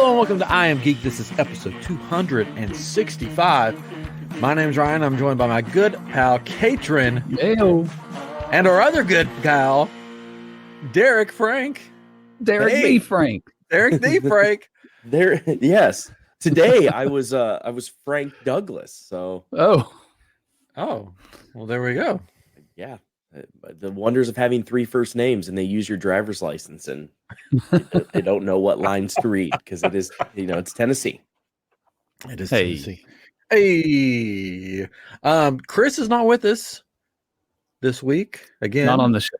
Hello and welcome to I Am Geek. This is episode 265. My name's Ryan. I'm joined by my good pal, Katrin. Heyo. And our other good pal, Derek Frank. Derek B. Frank. Derek D. Frank. Yes. Today I was Frank Douglas. So well, there we go. Yeah. The wonders of having three first names, and they use your driver's license, and they don't know what lines to read because it is, it's Tennessee. It is Tennessee. Hey, Chris is not with us this week again. Not on the show.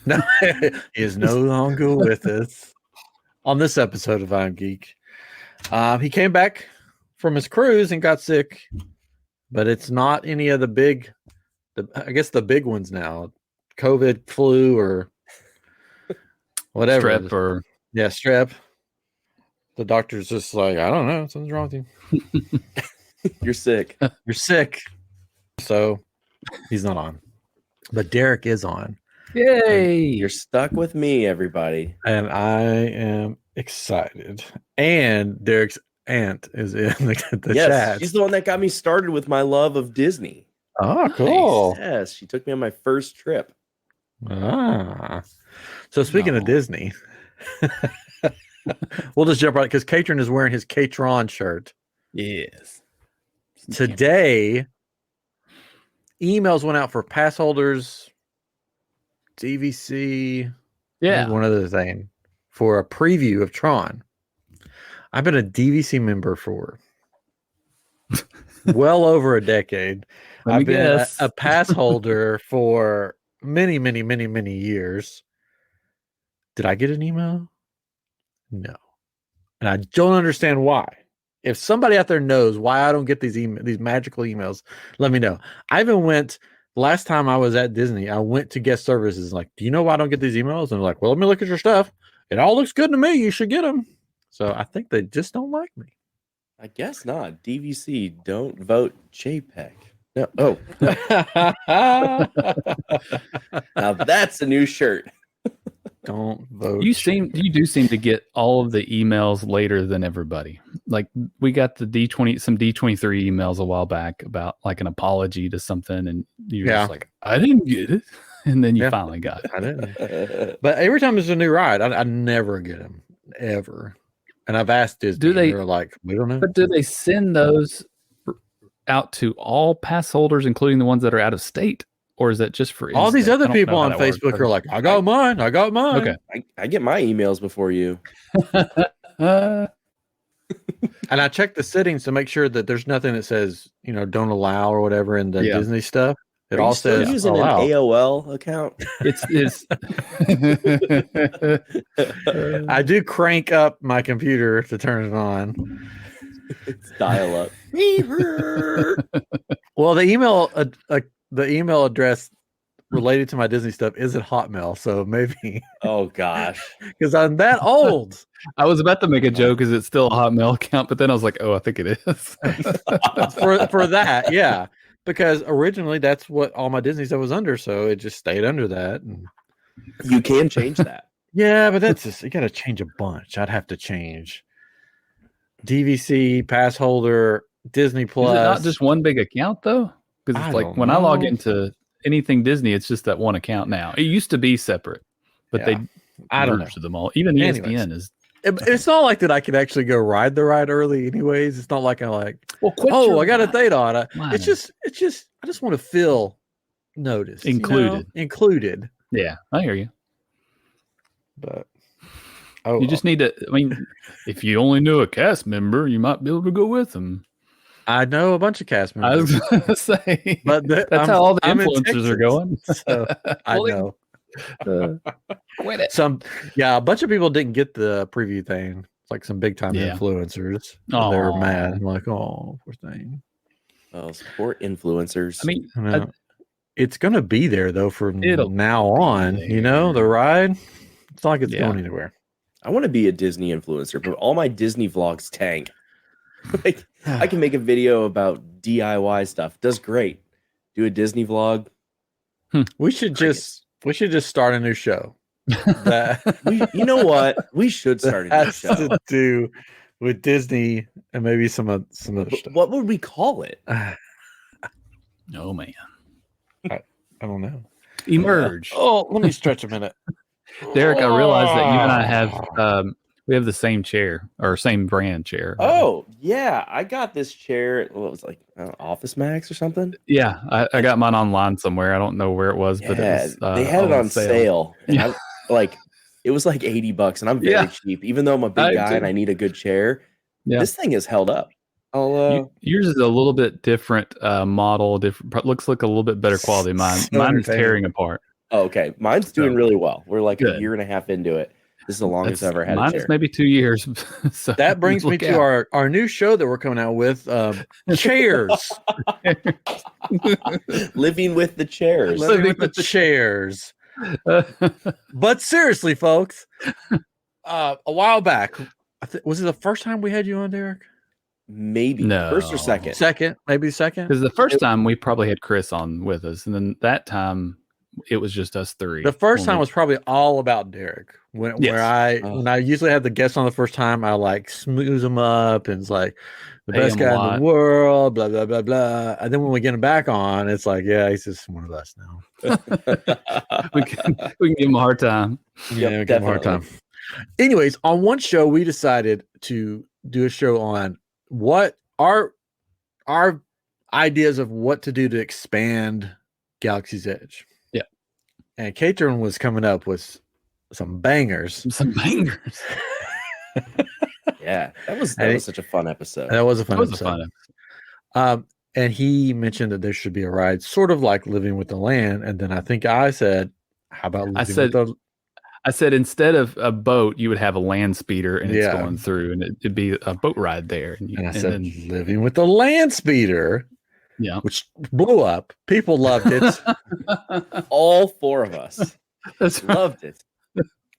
No, he is no longer with us on this episode of I'm Geek. He came back from his cruise and got sick, but it's not any of the big. I guess the big ones now, COVID, flu, or whatever. Strep. The doctor's just like, I don't know, something's wrong with you. You're sick. You're sick. So he's not on, but Derek is on. Yay! You're stuck with me, everybody. And I am excited. And Derek's aunt is in the chat. She's the one that got me started with my love of Disney. Oh, cool. Nice. Yes, she took me on my first trip. So speaking of Disney, we'll just jump right because Katrin is wearing his Katron shirt. Yes. Today, emails went out for pass holders, DVC, one other thing, for a preview of Tron. I've been a DVC member for well over a decade. I've been a pass holder for many, many, many, many years. Did I get an email? No. And I don't understand why. If somebody out there knows why I don't get these magical emails, let me know. I even went, last time I was at Disney, I went to guest services like, do you know why I don't get these emails? And they're like, well, let me look at your stuff. It all looks good to me. You should get them. So I think they just don't like me. I guess not. DVC, don't vote JPEG. No. Oh. Now that's a new shirt. Don't vote. You do seem to get all of the emails later than everybody. Like we got some D23 emails a while back about like an apology to something, and you're just like, I didn't get it, and then you finally got it. I didn't. But every time there's a new ride, I never get them ever. And I've asked Disney, they're like, we don't know. But do they send those out to all pass holders, including the ones that are out of state? Or is that just for all these other people on Facebook are like, I got mine. Okay. I get my emails before you. And I check the settings to make sure that there's nothing that says, don't allow or whatever in the Disney stuff. It all says using allow. An AOL account. It's I do crank up my computer to turn it on. It's dial up. Well, the email address related to my Disney stuff is at Hotmail, so maybe. Oh gosh, because I'm that old. I was about to make a joke because it's still a Hotmail account, but then I was like, oh, I think it is. for that, yeah. Because originally that's what all my Disney stuff was under, so it just stayed under that. And you can change that. Yeah, but that's just, you got to change a bunch. I'd have to change DVC, pass holder, Disney Plus. Is it not just one big account though? Because it's like when I log into anything Disney, it's just that one account now. It used to be separate, but they merged them all. Even ESPN is. It's not like that I could actually go ride the ride early anyways. It's not like I like, I got a date on it. It's just I just want to feel noticed. Included. Yeah, I hear you. But you just need to, if you only knew a cast member, you might be able to go with them. I know a bunch of cast members. I was going to say, but that's how all the influencers are going. So I know. Quit it. A bunch of people didn't get the preview thing. It's like some big time influencers. They were mad. I'm like, oh, poor thing. Oh, support influencers. It's gonna be there though from now on. The ride. It's not like it's going anywhere. I want to be a Disney influencer, but all my Disney vlogs tank. Like I can make a video about DIY stuff. Does great. Do a Disney vlog. We should just start a new show. that you know what? We should start a new has show. to do with Disney and maybe some other stuff. What would we call it? Oh man, I don't know. Emerge. Oh, let me stretch a minute. Derek, I realize that you and I have we have the same chair or same brand chair. Oh yeah, I got this chair. What was it, like Office Max or something? Yeah, I got mine online somewhere. I don't know where it was, but it was, they had it on sale. And I'm like, it was like $80, and I'm very cheap. Even though I'm a big guy and I need a good chair, this thing is held up. Yours is a little bit different model. Looks like a little bit better quality. Mine is tearing apart. Oh, okay, mine's doing really well. We're like a year and a half into it. This is the longest I've ever had. Mine a chair. is maybe 2 years. So that brings me to our new show that we're coming out with, chairs. Living with the chairs. Living with the chairs. But seriously, folks, a while back, was it the first time we had you on, Derek? Maybe first or second. Maybe second. Because the first time we probably had Chris on with us, and then that time it was just us three. The first time was probably all about Derek. When I usually have the guests on the first time, I like smooth them up and it's like the best guy in the world, blah blah blah blah. And then when we get him back on, it's like, yeah, he's just one of us now. we can give him a hard time. Yeah, give him a hard time. Anyways, on one show we decided to do a show on what our ideas of what to do to expand Galaxy's Edge. Yeah. And Katrin was coming up with some bangers. Yeah, that was such a fun episode. That was a fun episode. And he mentioned that there should be a ride sort of like Living with the Land. And then I think I said, how about I said instead of a boat, you would have a Landspeeder and it's going through, and it'd be a boat ride there. And I said, Living with the Landspeeder, which blew up. People loved it. All four of us loved it.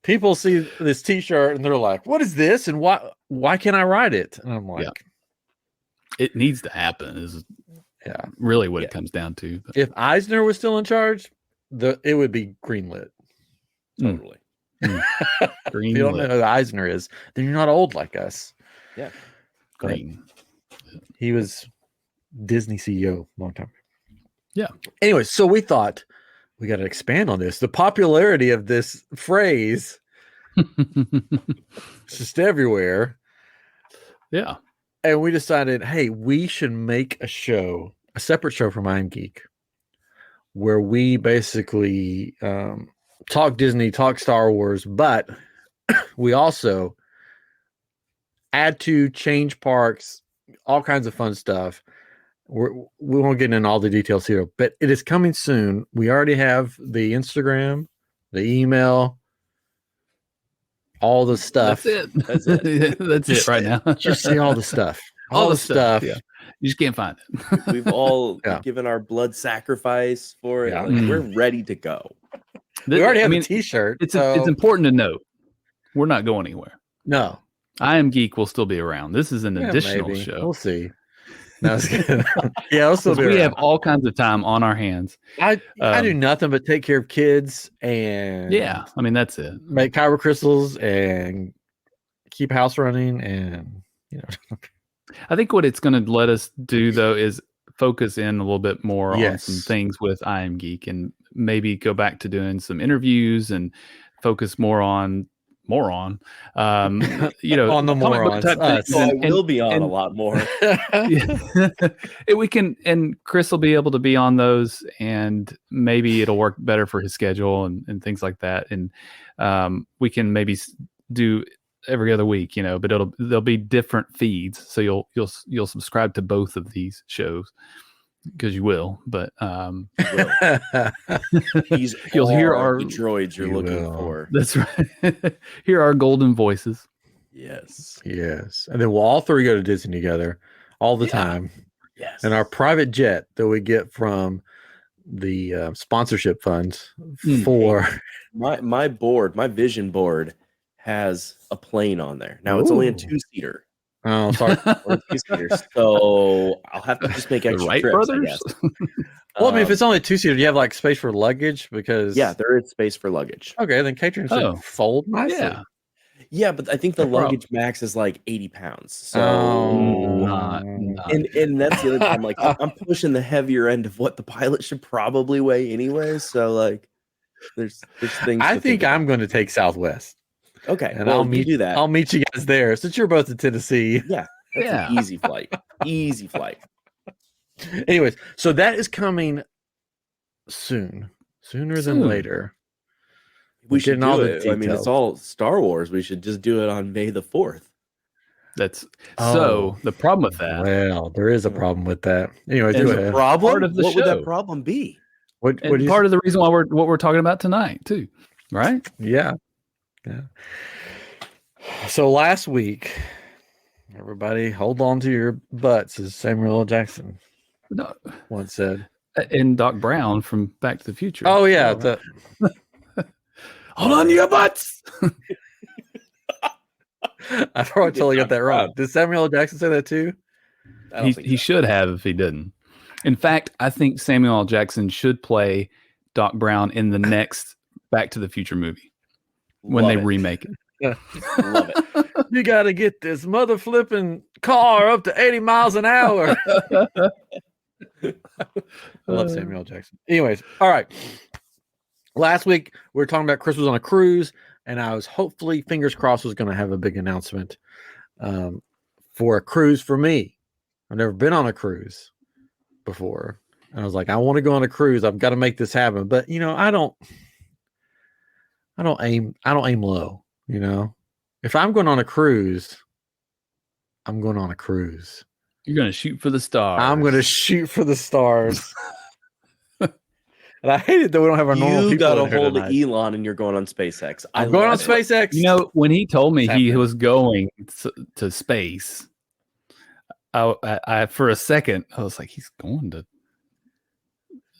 People see this T-shirt and they're like, "What is this? And why can't I ride it?" And I'm like, "It needs to happen." Is really what it comes down to. But. If Eisner was still in charge, it would be greenlit. Totally. If you don't know who Eisner is, then you're not old like us. Yeah, green. He was Disney CEO a long time. Yeah. Anyway, so we thought we got to expand on this. The popularity of this phrase is just everywhere. Yeah. And we decided, hey, we should make a separate show from I'm Geek, where we basically talk Disney, talk Star Wars, but we also add to, change parks, all kinds of fun stuff. We won't get into all the details here, but it is coming soon. We already have the Instagram, the email, all the stuff. That's it. That's it right now. Just say all the stuff. All the stuff. Yeah. You just can't find it. We've all given our blood sacrifice for it. Yeah. Like, we're ready to go. We already have a T-shirt. It's important to note we're not going anywhere. No. I Am Geek will still be around. This is an additional show. We'll see. No, it's good. Yeah, we have all kinds of time on our hands. I do nothing but take care of kids and that's it. Make kyber crystals and keep house running, and I think what it's going to let us do though is focus in a little bit more on some things with I Am Geek, and maybe go back to doing some interviews and focus more on on the morons. I will be on a lot more. We can, and Chris will be able to be on those, and maybe it'll work better for his schedule and things like that. And we can maybe do every other week, but there'll be different feeds, so you'll subscribe to both of these shows. Because you will, but you'll hear the droids you're looking for. That's right. Hear our golden voices. Yes. And then we'll all three go to Disney together all the time. Yes. And our private jet that we get from the sponsorship funds for my vision board has a plane on there. Now it's only a 2-seater. Oh, sorry. Or two-seaters. So I'll have to just make extra Wright trips, brothers? I guess. Well, I mean, if it's only two-seater, do you have like space for luggage? Because yeah, there is space for luggage. Okay, then Catron should fold nicely. Yeah, but I think the luggage max is like 80 pounds. So not and that's the other time. Like I'm pushing the heavier end of what the pilot should probably weigh anyway. So like there's things. I think I'm going to take Southwest. Okay, and I'll meet you that. I'll meet you guys there since you're both in Tennessee. Yeah, that's an easy flight. Easy flight. Anyways, so that is coming sooner than later. We should do it. I mean, it's all Star Wars. We should just do it on May the 4th. So the problem with that. Well, there is a problem with that. Anyways, a problem. Part of the show. Would that problem be? What part of the reason why what we're talking about tonight too, right? Yeah. So last week, everybody hold on to your butts, as Samuel L. Jackson once said. And Doc Brown from Back to the Future. Oh yeah. Hold on to your butts. I probably totally got that wrong. Did Samuel L. Jackson say that too? He should have if he didn't. In fact, I think Samuel L. Jackson should play Doc Brown in the next Back to the Future movie when they remake it. Love it. You got to get this mother flipping car up to 80 miles an hour. I love Samuel L. Jackson. Anyways, all right. Last week we were talking about Chris was on a cruise, and I was hopefully, fingers crossed, was going to have a big announcement for a cruise for me. I've never been on a cruise before, and I was like, I want to go on a cruise. I've got to make this happen. But I don't aim low. If I'm going on a cruise, I'm going on a cruise. You're going to shoot for the stars. I'm going to shoot for the stars. And I hate it that we don't have our normal people. You got a hold of Elon and you're going on SpaceX. I'm going on SpaceX. When he told me he was going to space, I for a second, I was like, he's going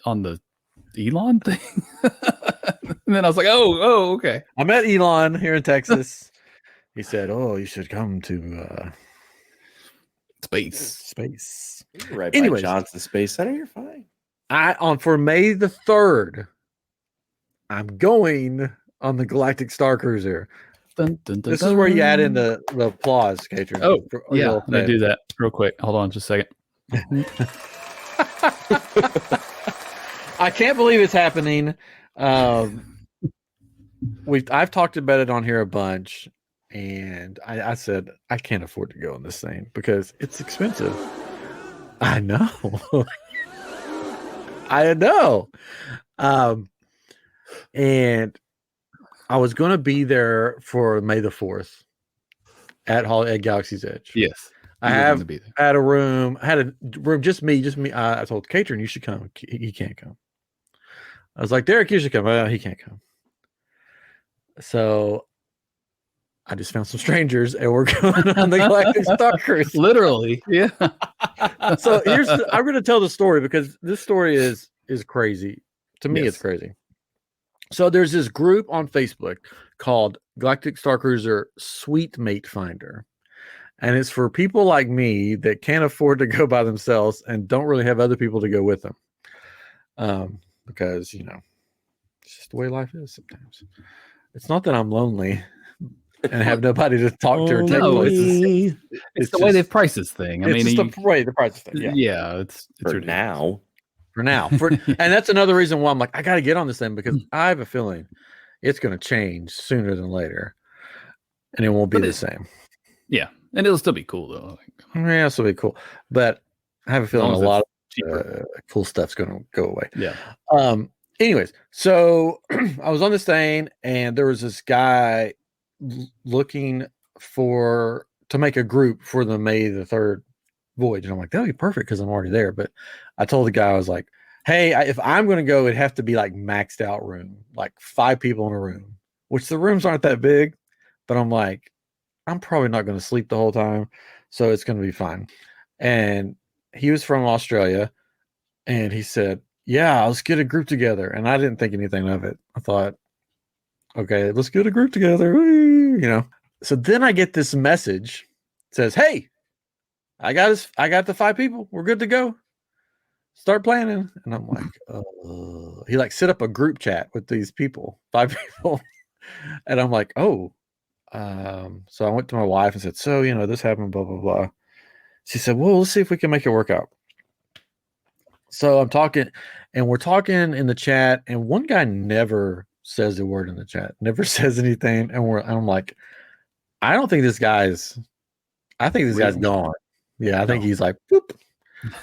on the Elon thing? And then I was like, oh, okay. I met Elon here in Texas. He said, "Oh, you should come to space." You're right by Johnson Space Center. You're fine. For May the 3rd, I'm going on the Galactic Starcruiser. Dun, dun, dun, this is where you add in the applause, Catron. Oh, yeah. Let me do that real quick. Hold on just a second. I can't believe it's happening. I've talked about it on here a bunch, and I said I can't afford to go on this thing because it's expensive. I know. I know. And I was going to be there for May the 4th at Galaxy's Edge. Yes. I had a room, just me. I told Catron, you should come. He can't come. I was like, Derek, you should come. Well, he can't come. So I just found some strangers and we're going on the Galactic Starcruiser. Literally. Yeah. So I'm going to tell the story because this story is crazy. To me, it's crazy. So there's this group on Facebook called Galactic Starcruiser Sweet Mate Finder. And it's for people like me that can't afford to go by themselves and don't really have other people to go with them. Because, it's just the way life is sometimes. It's not that I'm lonely and have nobody to talk to or take places. It's the way they've priced this thing. I mean, the way they price this thing. Yeah, it's for now. For now. And that's another reason why I'm like, I got to get on this thing because I have a feeling it's going to change sooner than later. And it won't be the same. Yeah. And it'll still be cool, though. Yeah, it'll still be cool. But I have a feeling a lot of cool stuff's going to go away. Yeah. Anyways, so I was on this thing and there was this guy looking to make a group for the May the 3rd voyage. And I'm like, that'll be perfect because I'm already there. But I told the guy, I was like, hey, if I'm going to go, it'd have to be like maxed out room, like 5 people in a room, which the rooms aren't that big. But I'm like, I'm probably not going to sleep the whole time. So it's going to be fine. And he was from Australia. And he said, yeah, let's get a group together. And I didn't think anything of it. I thought, okay, let's get a group together. So then I get this message. It says, hey, I got the 5 people. We're good to go. Start planning. And I'm like, he like set up a group chat with these people, 5 people. And I'm like, so I went to my wife and said, so, this happened, blah, blah, blah. She said, well, let's see if we can make it work out. So I'm talking, and we're talking in the chat, and one guy never says a word in the chat, never says anything. And I'm like, I think this guy's gone. Yeah, I think he's like, boop.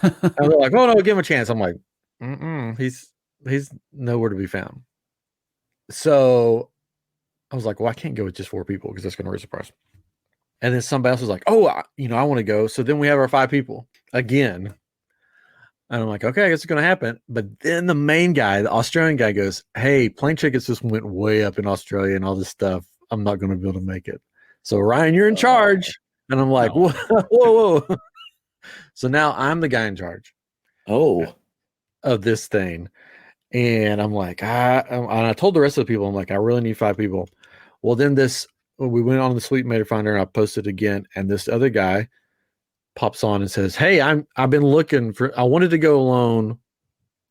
And they're like, oh no, give him a chance. I'm like, he's nowhere to be found. So I was like, well, I can't go with just 4 people because that's going to raise the price. And then somebody else was like, oh, I want to go. So then we have our 5 people again. And I'm like, okay, I guess it's going to happen. But then the main guy, the Australian guy, goes, hey, plane tickets just went way up in Australia and all this stuff. I'm not going to be able to make it. So Ryan, you're in charge. And I'm like, no. whoa. So now I'm the guy in charge. Of this thing. And I'm like, and I told the rest of the people, I'm like, I really need 5 people. Well, then we went on the Sweet Mater Finder and I posted again. And this other guy pops on and says, hey, I've been looking I wanted to go alone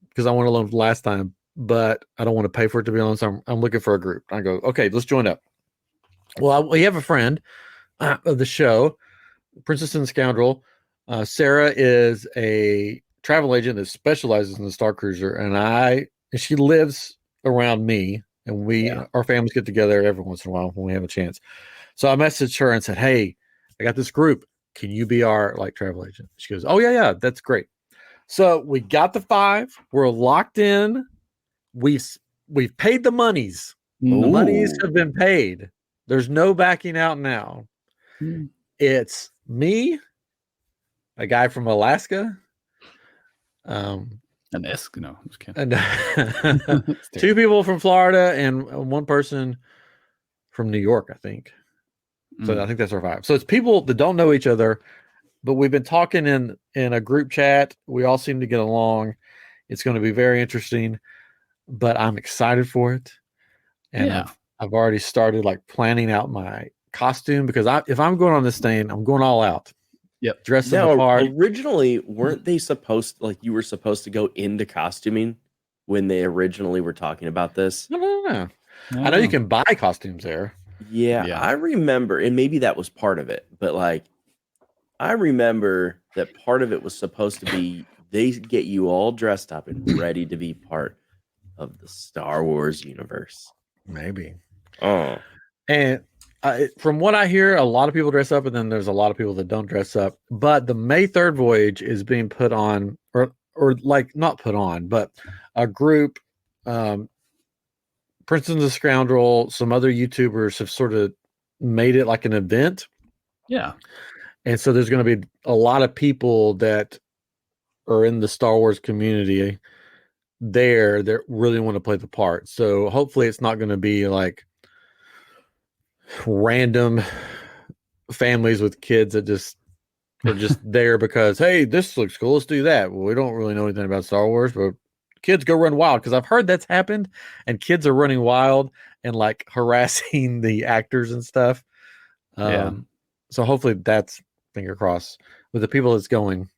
because I went alone last time, but I don't want to pay for it to be alone. So I'm looking for a group. I go, okay, let's join up. Well, we have a friend of the show, Princess and the Scoundrel. Sarah is a travel agent that specializes in the Starcruiser, and she lives around me, and our families get together every once in a while when we have a chance. So I messaged her and said, hey, I got this group. Can you be our travel agent? She goes, oh yeah, that's great. So we got the 5. We're locked in. We've paid the monies. Ooh. The monies have been paid. There's no backing out now. It's me, a guy from Alaska, an Eskimo, and 2 people from Florida, and 1 person from New York, I think. So I think that's our 5. So it's people that don't know each other, but we've been talking in a group chat. We all seem to get along. It's going to be very interesting, but I'm excited for it. And I've already started planning out my costume because if I'm going on this thing, I'm going all out. Yep. Dressing the part. Originally, weren't they you were supposed to go into costuming when they originally were talking about this? No. I know you can buy costumes there. Yeah, I remember, and maybe that was part of it, but I remember that part of it was supposed to be they get you all dressed up and ready to be part of the Star Wars universe. Maybe. Oh, and from what I hear, a lot of people dress up, and then there's a lot of people that don't dress up. But the May 3rd voyage is being put on, or not put on, but a group. Princess and the Scoundrel, some other YouTubers have sort of made it like an event. Yeah. And so there's going to be a lot of people that are in the Star Wars community there that really want to play the part. So hopefully it's not going to be random families with kids that just are just there because, hey, this looks cool. Let's do that. Well, we don't really know anything about Star Wars, but kids go run wild, because I've heard that's happened, and kids are running wild and harassing the actors and stuff. So hopefully that's, finger crossed, with the people that's going,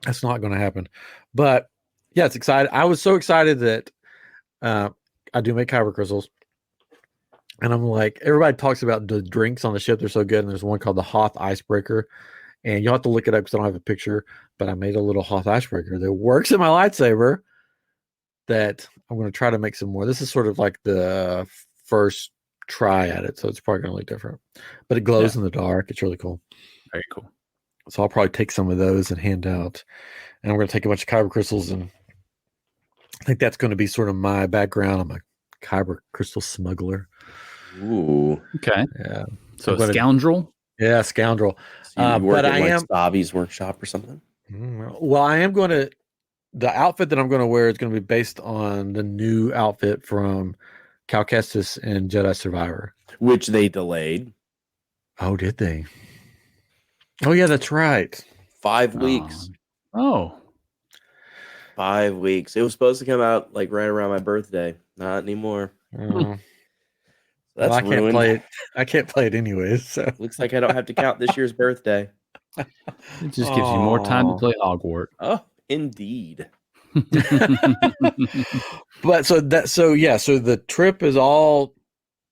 that's not going to happen. But yeah, it's exciting. I was so excited that I do make kyber crystals, and I'm like, everybody talks about the drinks on the ship, they're so good, and there's one called the Hoth Icebreaker, and you'll have to look it up because I don't have a picture, but I made a little Hoth Icebreaker that works in my lightsaber that I'm going to try to make some more. This is sort of the first try at it, so it's probably going to look different, but it glows in the dark. It's really cool. Very cool. So I'll probably take some of those and hand out, and I'm going to take a bunch of kyber crystals, and I think that's going to be sort of my background. I'm a kyber crystal smuggler. Ooh. Okay. Yeah. So a scoundrel? Yeah, scoundrel. So but I am Bobby's workshop or something. Well, I am going to. The outfit that I'm going to wear is going to be based on the new outfit from Cal Kestis and Jedi Survivor, which they delayed. Oh, did they? Oh, yeah, that's right. 5 weeks. Oh. 5 weeks. It was supposed to come out right around my birthday. Not anymore. That's I can't play it. I can't play it anyways. So looks like I don't have to count this year's birthday. It just gives you more time to play Hogwarts. Oh, indeed. But so the trip is all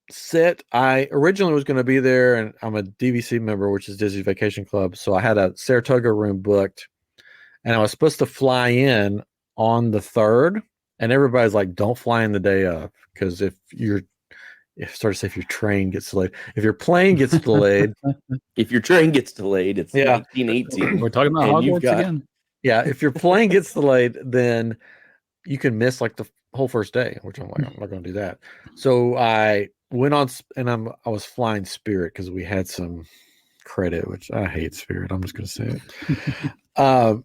set. I originally was going to be there, and I'm a DVC member, which is Disney Vacation Club. So I had a Saratoga room booked, and I was supposed to fly in on the 3rd. And everybody's like, "Don't fly in the day of, because if your train gets delayed, if your plane gets delayed, if your train gets delayed, it's 1918. We're talking about Hogwarts again. Yeah, if your plane gets delayed, then you can miss like the whole first day, which I'm like, I'm not going to do that. So I went on, and I was flying Spirit because we had some credit, which I hate Spirit. I'm just going to say it.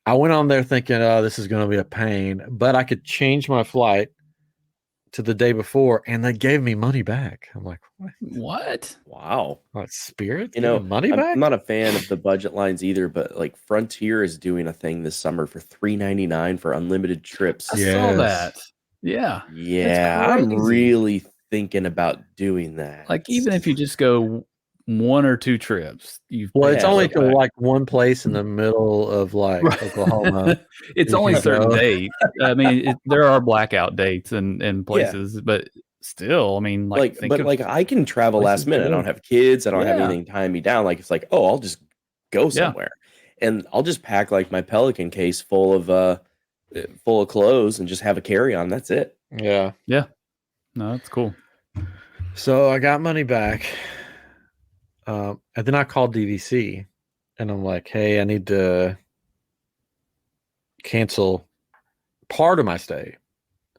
I went on there thinking, oh, this is going to be a pain, but I could change my flight to the day before, and they gave me money back. I'm like, what? Wow. Like Spirit? Money back? I'm not a fan of the budget lines either, but like Frontier is doing a thing this summer for $3.99 for unlimited trips. I saw that. Yeah. Yeah. I'm really thinking about doing that. Like, even if you just go 1 or 2 trips, it's only to like one place in the middle of like Oklahoma. It's only certain dates. I mean, there are blackout dates and places, but still, I mean, like I can travel last minute. I don't have kids. I don't have anything tying me down. Like, it's like, oh, I'll just go somewhere, and I'll just pack like my Pelican case full of clothes and just have a carry-on. That's it. Yeah. No, that's cool. So I got money back. And then I called DVC, and I'm like, hey, I need to cancel part of my stay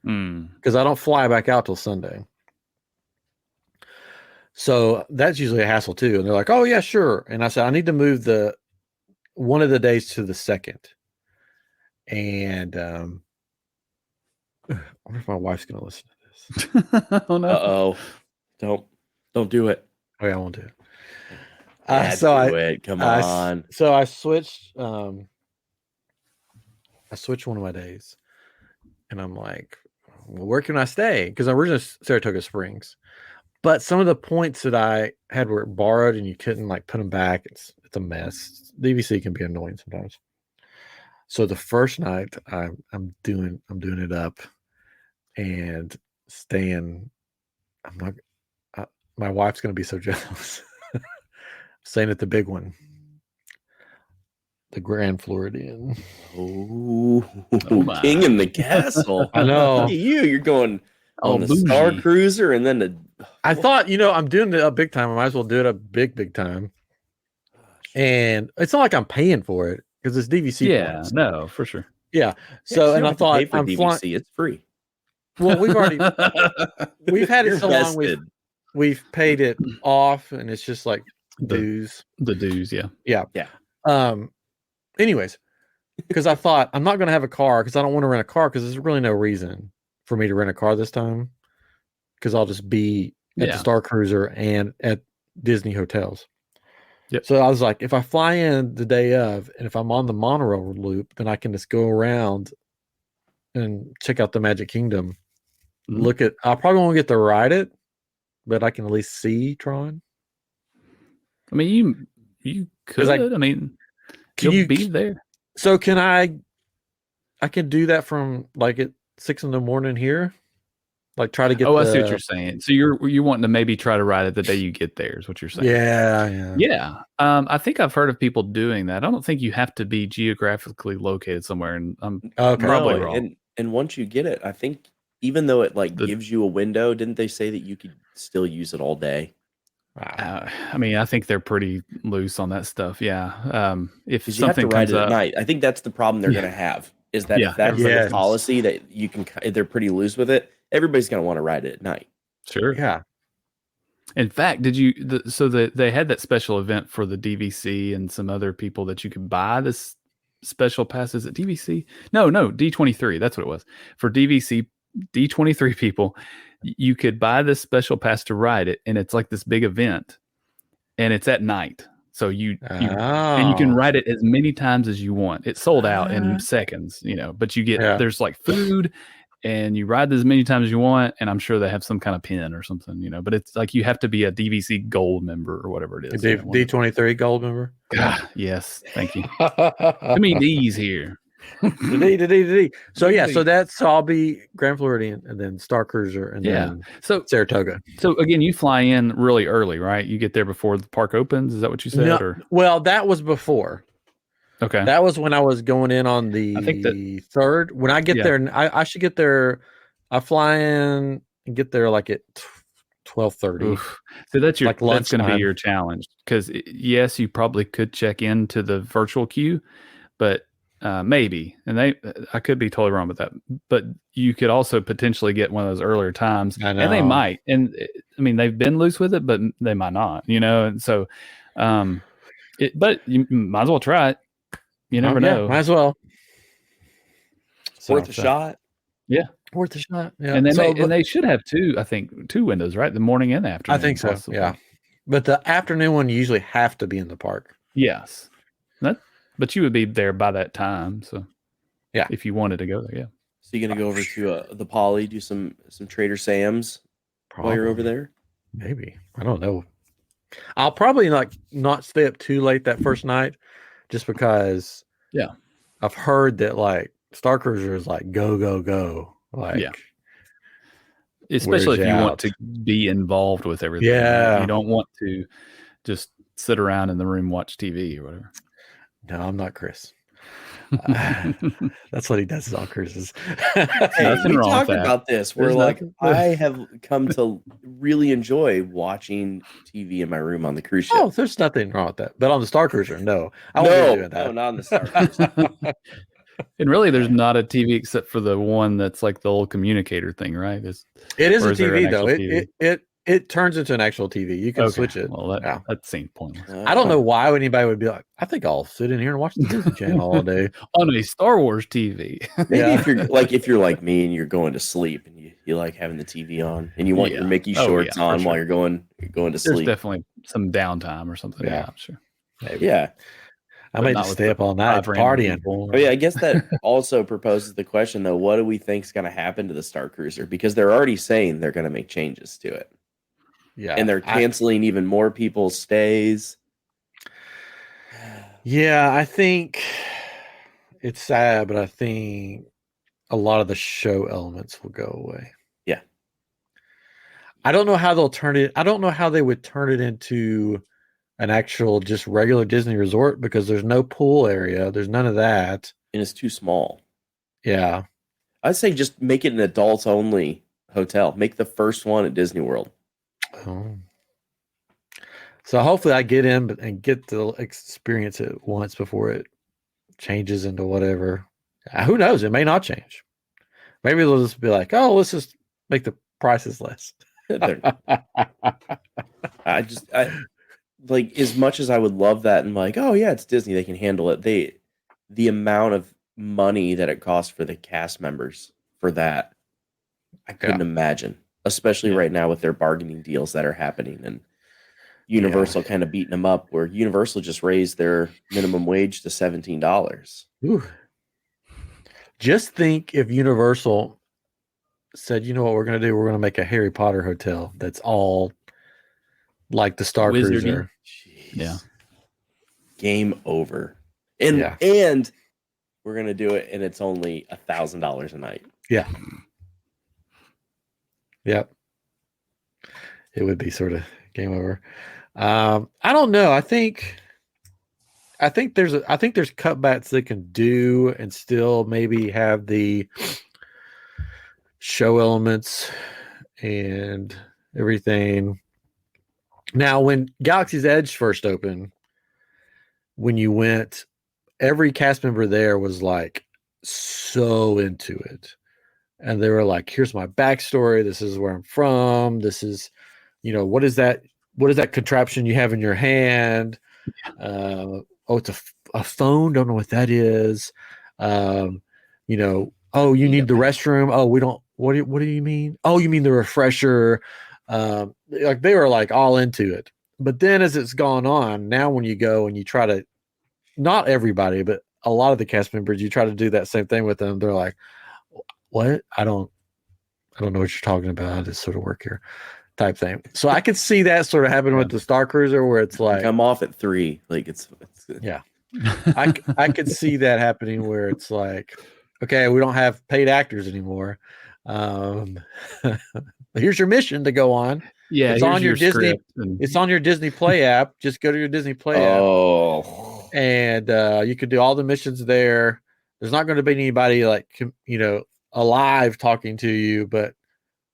because I don't fly back out till Sunday. So that's usually a hassle too. And they're like, oh yeah, sure. And I said, I need to move one of the days to the 2nd. And I wonder if my wife's going to listen to this. Oh no. Don't do it. Oh yeah, I won't do it. Come on. So I switched. I switched one of my days, and I'm like, well, where can I stay? Because I'm originally Saratoga Springs, but some of the points that I had were borrowed, and you couldn't like put them back. It's a mess. DVC can be annoying sometimes. So the first night, I'm doing it up, and staying. I'm not. My wife's gonna be so jealous. Staying at the big one, the Grand Floridian. Oh King in the Castle. I know. Look at you're going on the Starcruiser, and then I thought, I'm doing it a big time. I might as well do it a big time. And it's not like I'm paying for it because it's DVC. Yeah, points. No, for sure. Yeah. So, and I thought I'm DVC. It's free. Well, we've had it so long. We've paid it off, and it's just like dues. The dues, yeah. Anyways, because I thought I'm not going to have a car because I don't want to rent a car because there's really no reason for me to rent a car this time because I'll just be at the Starcruiser and at Disney hotels. Yep. So I was like, if I fly in the day of, and if I'm on the monorail loop, then I can just go around and check out the Magic Kingdom. Mm-hmm. I probably won't get to ride it, but I can at least see Tron. I mean, you could. I mean, you'll be there. So can I can do that from like at 6 a.m. here? Like try to get. I see what you're saying. So you're wanting to maybe try to ride it the day you get there is what you're saying. Yeah. I think I've heard of people doing that. I don't think you have to be geographically located somewhere, and I'm probably wrong. And once you get it, I think even though it gives you a window, didn't they say that you could still use it all day? I mean, I think they're pretty loose on that stuff. Yeah. If something you have to ride comes it up at night, I think that's the problem they're going to have. Is that if that's the policy that you can, they're pretty loose with it. Everybody's going to want to ride it at night. Sure. Yeah. In fact, they had that special event for the DVC and some other people that you could buy this special pass. Is it DVC? No, D23. That's what it was. For DVC, D23 people, you could buy this special pass to ride it, and it's like this big event, and it's at night. So you can ride it as many times as you want. It's sold out in seconds, but you get there's like food and you ride as many times as you want, and I'm sure they have some kind of pin or something, but it's like you have to be a DVC Gold member or whatever it is. D23 Gold member? God, yes, thank you. Too many D's here. So yeah, so I'll be Grand Floridian and then Starcruiser and then Saratoga. So again, you fly in really early, right? You get there before the park opens. Is that what you said? No, well, that was before. Okay. That was when I was going in on the 3rd. When I get there, I should get there. I fly in and get there like at 12:30. So that's going to be your challenge, because yes, you probably could check into the virtual queue, but maybe, and I could be totally wrong with that, but you could also potentially get one of those earlier times, and they might. And I mean, they've been loose with it, but they might not, and so, but you might as well try it. You never know. Might as well. Worth a shot. Yeah. Worth a shot. Yeah. And they should have two windows, right? The morning and the afternoon. I think so. Possibly. Yeah. But the afternoon one, you usually have to be in the park. Yes. But you would be there by that time. So yeah, if you wanted to go there, yeah. So you're going to go over to the Poly, do some Trader Sam's while you're over there? Maybe. I don't know. I'll probably not stay up too late that first night, just because I've heard that like Starcruiser is like go. Like especially if you want to be involved with everything. Yeah. Right? You don't want to just sit around in the room, watch TV or whatever. No, I'm not Chris. That's what he does on cruises. Hey, we talked about this. I have come to really enjoy watching TV in my room on the cruise ship. Oh, there's nothing wrong with that. But on the Starcruiser, no. I won't be doing that. No, not on the Starcruiser. And really, there's not a TV except for the one that's like the old communicator thing, right? It is a TV though. It turns into an actual TV. You can switch it. Well, that seems pointless. I don't know why anybody would be like, I think I'll sit in here and watch the Disney Channel all day on a Star Wars TV. Maybe if you're like me and you're going to sleep and you like having the TV on and you want your Mickey shorts on while you're going to sleep. There's definitely some downtime or something. Yeah, I'm sure. Maybe. Yeah. I might just stay up all night partying. Oh yeah, I guess that also proposes the question though, what do we think is going to happen to the Starcruiser? Because they're already saying they're going to make changes to it. Yeah. And they're canceling even more people's stays. Yeah, I think it's sad, but I think a lot of the show elements will go away. Yeah. I don't know how they'll turn it. I don't know how they would turn it into an actual just regular Disney resort, because there's no pool area. There's none of that. And it's too small. Yeah. I'd say just make it an adults only hotel. Make the first one at Disney World. Oh. So hopefully I get in and get to experience it once before it changes into whatever. Who knows? It may not change. Maybe they'll just be like, oh, let's just make the prices less. I like, as much as I would love that and like, oh yeah, it's Disney, they can handle it. The amount of money that it costs for the cast members for that, I couldn't imagine. Especially right now with their bargaining deals that are happening and Universal kind of beating them up, where Universal just raised their minimum wage to $17. Ooh. Just think if Universal said, you know what we're going to do? We're going to make a Harry Potter hotel that's all like the Starcruiser. Yeah. Game over. And we're going to do it, and it's only $1,000 a night. Yeah. Yep. It would be sort of game over. I don't know. I think there's cutbacks they can do and still maybe have the show elements and everything. Now, when Galaxy's Edge first opened, when you went, every cast member there was like so into it. And they were like, here's my backstory. This is where I'm from. This is, what is that contraption you have in your hand? It's a phone. Don't know what that is. You need the restroom. Oh, we don't, what do you mean? Oh, you mean the refresher. Like they were like all into it. But then as it's gone on, now when you go and you try to, not everybody, but a lot of the cast members, you try to do that same thing with them. They're like, what? I don't know what you're talking about. I just sort of work here type thing. So I could see that sort of happen with the Starcruiser where it's like, I'm off at 3. Like it's yeah. I could see that happening where it's like, okay, we don't have paid actors anymore. Here's your mission to go on. Yeah, it's on your Disney. It's on your Disney Play app. Just go to your Disney Play app, and you can do all the missions there. There's not going to be anybody like alive talking to you, but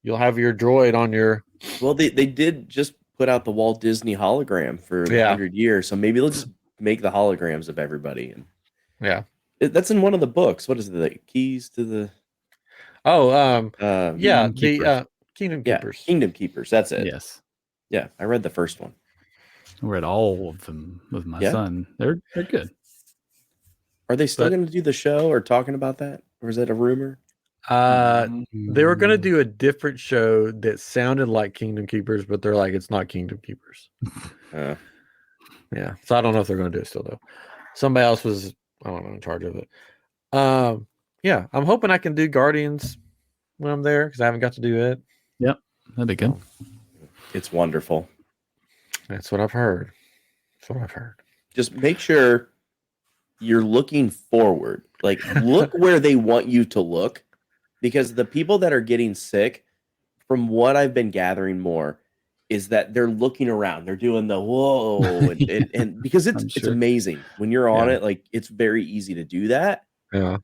you'll have your droid on your. Well, they did just put out the Walt Disney hologram for 100 years, so maybe they'll just make the holograms of everybody. And that's in one of the books. What is it? The keys to the Kingdom Keepers. Kingdom Keepers. That's it. Yes. Yeah, I read the first one. I read all of them with my son. They're good. Are they still going to do the show or talking about that, or is that a rumor? They were going to do a different show that sounded like Kingdom Keepers, but they're like, it's not Kingdom Keepers. Yeah. So I don't know if they're going to do it still, though. Somebody else was, I don't know, in charge of it. Yeah, I'm hoping I can do Guardians when I'm there because I haven't got to do it. Yep, that'd be good. It's wonderful. That's what I've heard. Just make sure you're looking forward. Like, look where they want you to look, because the people that are getting sick, from what I've been gathering more, is that they're looking around. They're doing the whoa, and because it's amazing when you're on it. Like, it's very easy to do that. Yeah.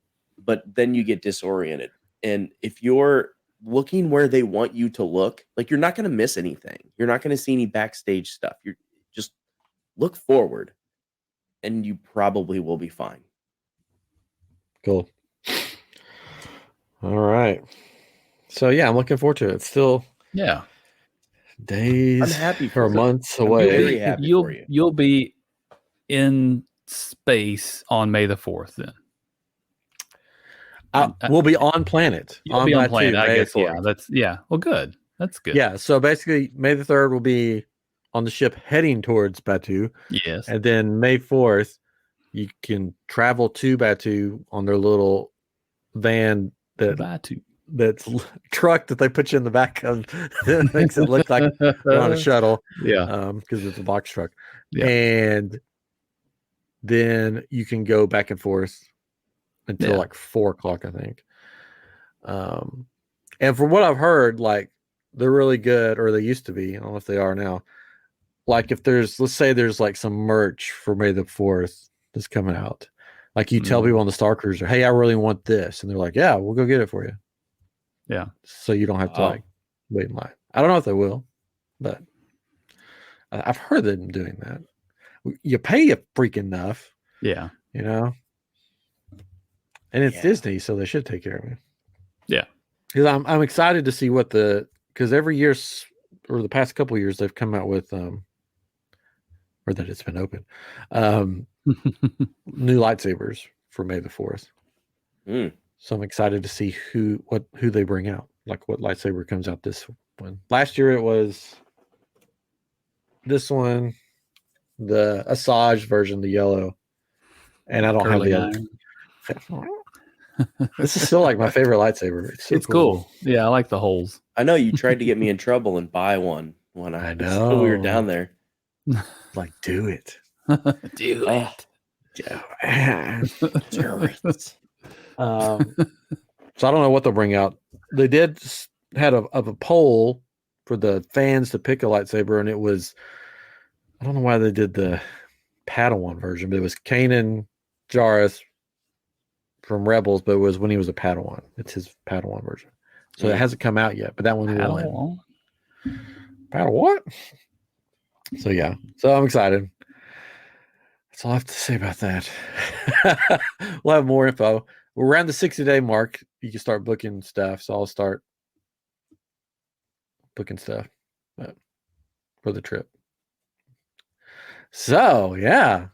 But then you get disoriented. And if you're looking where they want you to look, like, you're not going to miss anything. You're not going to see any backstage stuff. You're just look forward, and you probably will be fine. Cool. All right. So yeah, I'm looking forward to it. It's still days. I'm happy for months away. Very happy for you. You'll be in space on May the 4th then. We'll be on planet. You'll be on planet, I guess. Yeah, well, good. That's good. Yeah, so basically May the 3rd will be on the ship heading towards Batuu. Yes. And then May 4th, you can travel to Batuu on their little van that's truck that they put you in the back of. That makes it look like they're on a shuttle. Yeah. Because it's a box truck. Yeah. And then you can go back and forth until like 4 o'clock, I think. And from what I've heard, like, they're really good, or they used to be. I don't know if they are now. Like, if let's say there's like some merch for May the 4th that's coming out. Like, you tell people on the Starcruiser, hey, I really want this. And they're like, yeah, we'll go get it for you. Yeah. So you don't have to wait in line. I don't know if they will, but I've heard them doing that. You pay a freaking enough. Yeah. And it's Disney, so they should take care of me. Yeah. Because I'm excited to see because every year, or the past couple of years, they've come out with, or that it's been open, new lightsabers for May the 4th. So I'm excited to see who they bring out, like what lightsaber comes out this one. Last year it was this one, the Asajj version, the yellow, and I don't have the other. This is still like my favorite lightsaber. It's cool. Yeah, I like the holes. I know you tried to get me in trouble and buy one when I know we were down there. Like, do it. Do it. Do it. So I don't know what they'll bring out. They did had a poll for the fans to pick a lightsaber, and it was, I don't know why they did the Padawan version, but it was Kanan Jarrus from Rebels, but it was when he was a Padawan. It's his Padawan version. So it hasn't come out yet, but that one won. Padawan? So yeah. So I'm excited. That's all I have to say about that. We'll have more info. We're around the 60-day mark. You can start booking stuff. So I'll start booking stuff for the trip. So yeah.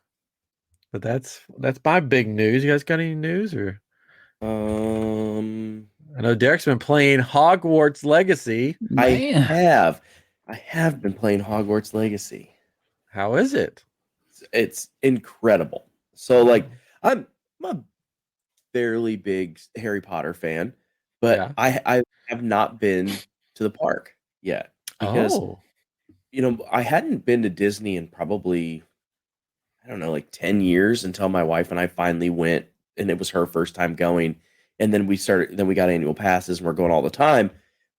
But that's my big news. You guys got any news or? I know Derek's been playing Hogwarts Legacy. I have been playing Hogwarts Legacy. How is it? It's incredible. So, like, I'm a fairly big Harry Potter fan, But I have not been to the park yet because I hadn't been to Disney in probably, I don't know, like 10 years until my wife and I finally went, and it was her first time going. And then we got annual passes and we're going all the time.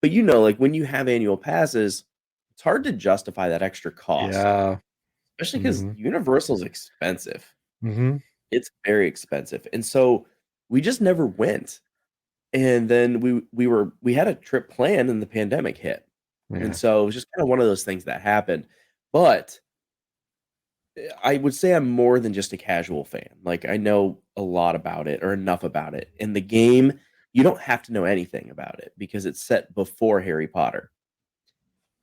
But like when you have annual passes, it's hard to justify that extra cost. Yeah. Especially because Universal is expensive. Mm-hmm. It's very expensive. And so we just never went. And then we had a trip planned and the pandemic hit. Yeah. And so it was just kind of one of those things that happened. But I would say I'm more than just a casual fan. Like, I know a lot about it or enough about it. And the game, you don't have to know anything about it because it's set before Harry Potter.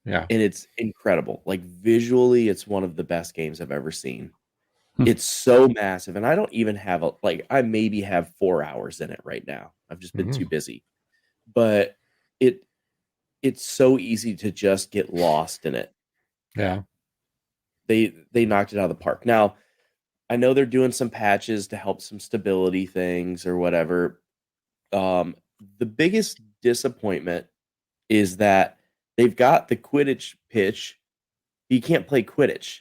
Yeah. And it's incredible. Like, visually, it's one of the best games I've ever seen. It's so massive. And I don't even have I maybe have 4 hours in it right now. I've just been too busy. But it's so easy to just get lost in it. Yeah. They knocked it out of the park. Now, I know they're doing some patches to help some stability things or whatever. The biggest disappointment is that they've got the Quidditch pitch. You can't play Quidditch.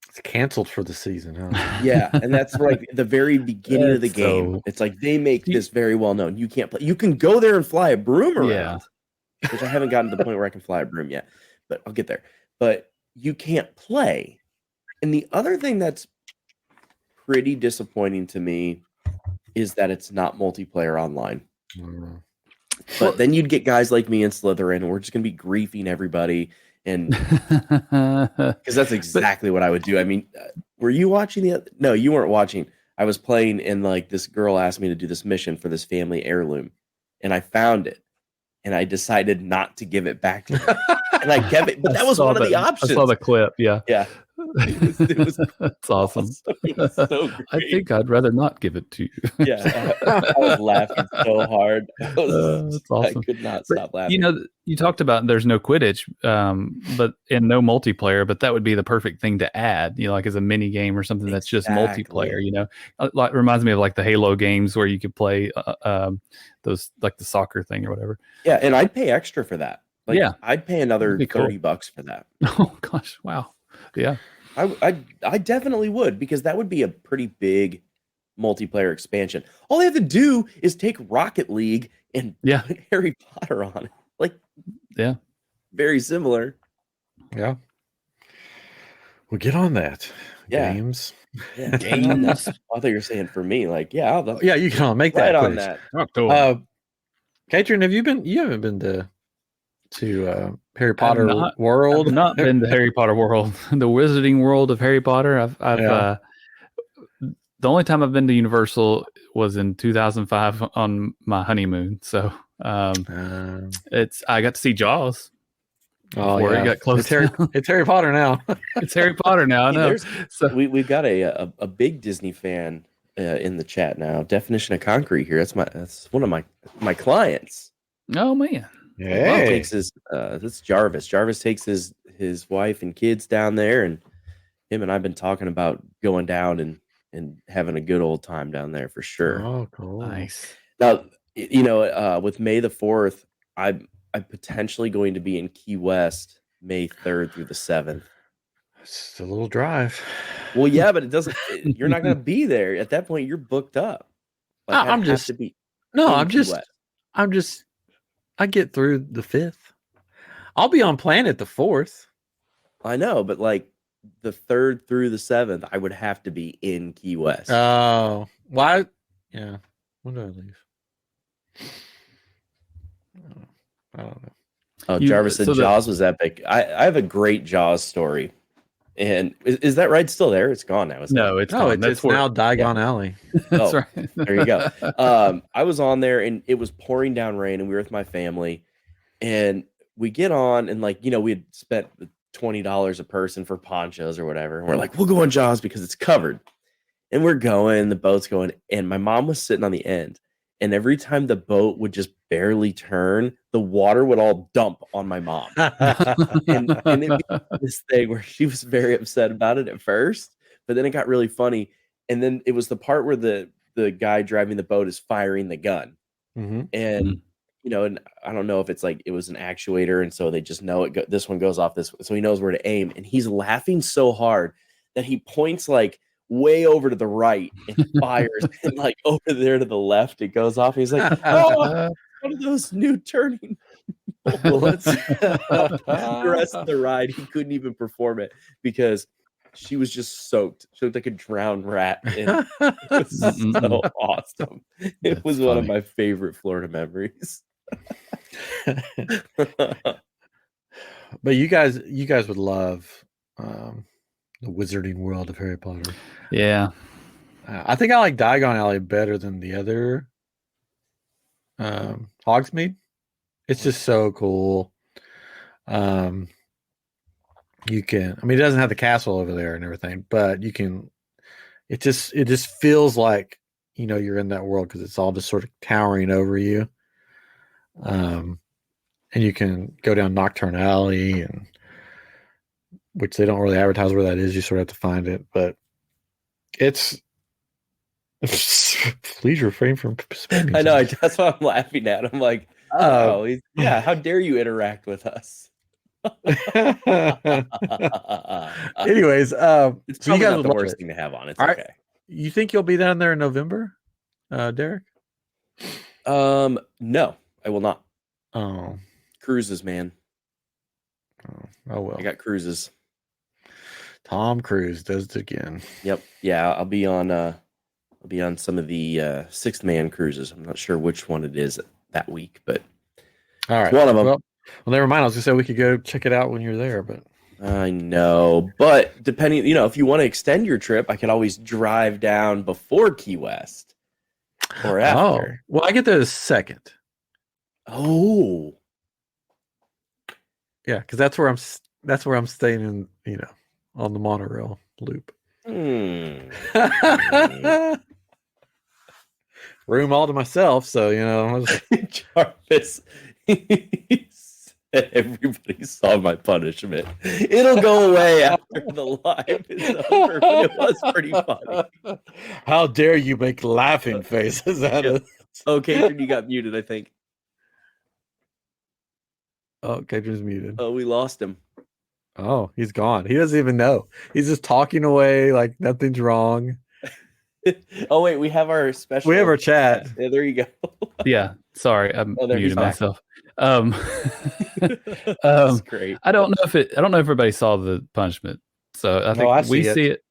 It's canceled for the season, huh? Yeah, and that's like the very beginning of the game. It's like they make this very well known. You can't play. You can go there and fly a broom around, which I haven't gotten to the point where I can fly a broom yet, but I'll get there. But you can't play. And the other thing that's pretty disappointing to me is that it's not multiplayer online. But then you'd get guys like me and Slytherin, and we're just going to be griefing everybody. And because that's exactly what I would do. I mean, were you watching No, you weren't watching. I was playing, and like this girl asked me to do this mission for this family heirloom, and I found it, and I decided not to give it back to her, and I kept it. But that was one of the options. I saw the clip. Yeah. It was That's awesome. It was so great. I think I'd rather not give it to you. I was laughing so hard. That's awesome. I could not stop laughing. You talked about there's no Quidditch, but and no multiplayer, but that would be the perfect thing to add. Like as a mini game or something that's just multiplayer. Like reminds me of like the Halo games where you could play those like the soccer thing or whatever. Yeah, and I'd pay extra for that. I'd pay another $30 for that. Oh gosh, wow. Yeah. I definitely would, because that would be a pretty big multiplayer expansion. All they have to do is take Rocket League and put Harry Potter on it. Very similar. Yeah. We'll get on that. Games. Yeah, games. I thought you were saying for me, you can make that on that. Katrin, you haven't been to Harry Potter World? I've not been to Harry Potter World, the Wizarding World of Harry Potter. I've the only time I've been to Universal was in 2005 on my honeymoon. So I got to see Jaws. Before it got close. It's Harry Potter now. It's Harry Potter now. I know. So we've got a big Disney fan in the chat now. Definition of Concrete here. That's one of my clients. Oh man. Yeah, it's Jarvis. Jarvis takes his wife and kids down there, and him and I've been talking about going down and having a good old time down there for sure. Oh, cool, nice. Now, with May the 4th, I'm potentially going to be in Key West May 3rd through the 7th. It's a little drive. Well, yeah, but you're not going to be there at that point. You're booked up. I get through the 5th. I'll be on planet the 4th. I know, but the 3rd through the 7th, I would have to be in Key West. Oh, why? Yeah. When do I leave? I don't know. Oh, Jarvis said Jaws was epic. I have a great Jaws story. And is that ride still there? It's gone now. It's now Diagon Alley. That's right. There you go. I was on there, and it was pouring down rain, and we were with my family, and we get on, and we had spent $20 a person for ponchos or whatever, and we're like, we'll go on Jaws because it's covered, and we're going, the boat's going, and my mom was sitting on the end, and every time the boat would just barely turn, the water would all dump on my mom. and it became this thing where she was very upset about it at first, but then it got really funny. And then it was the part where the guy driving the boat is firing the gun. Mm-hmm. And and I don't know if it's like it was an actuator, and so they just know this one goes off this, so he knows where to aim. And he's laughing so hard that he points like way over to the right and fires, and like over there to the left, it goes off. He's like, "Oh, one of those new turning bullets." The rest of the ride, he couldn't even perform it because she was just soaked. She looked like a drowned rat, and it was so awesome. It was one of my favorite Florida memories. But you guys would love the Wizarding World of Harry Potter. Yeah. I think I like Diagon Alley better than the other Hogsmeade. It's just so cool. You can, I mean, it doesn't have the castle over there and everything, but you can, it just feels like, you're in that world because it's all just sort of towering over you. And you can go down Nocturne Alley, and which they don't really advertise where that is. You sort of have to find it, but it's please refrain from spending. I know, that's what I'm laughing at. I'm like, how dare you interact with us? Anyways, it's probably not the worst thing to have on. It's okay. Right. You think you'll be down there in November, Derek? No, I will not. Oh, cruises, man. Oh well. I got cruises. Tom Cruise does it again. Yep. Yeah, I'll be on some of the Sixth Man cruises. I'm not sure which one it is that week, but all right, one of them. Well, never mind. I was gonna say we could go check it out when you're there, but I know. But depending, if you want to extend your trip, I could always drive down before Key West or after. Oh, well, I get there the second. Oh, yeah, because that's where I'm staying in, on the monorail loop. Room all to myself, so Jarvis. Everybody saw my punishment. It'll go away after the live is over, but it was pretty funny. How dare you make laughing faces at us? Oh, Catron, you got muted, I think. Oh, Catron's muted. Oh, we lost him. Oh, he's gone. He doesn't even know. He's just talking away like nothing's wrong. Oh, wait, we have our special. We have our chat. Yeah, there you go. Yeah, sorry, I'm muted myself. That's great. I don't know if everybody saw the punishment, so I think we see it.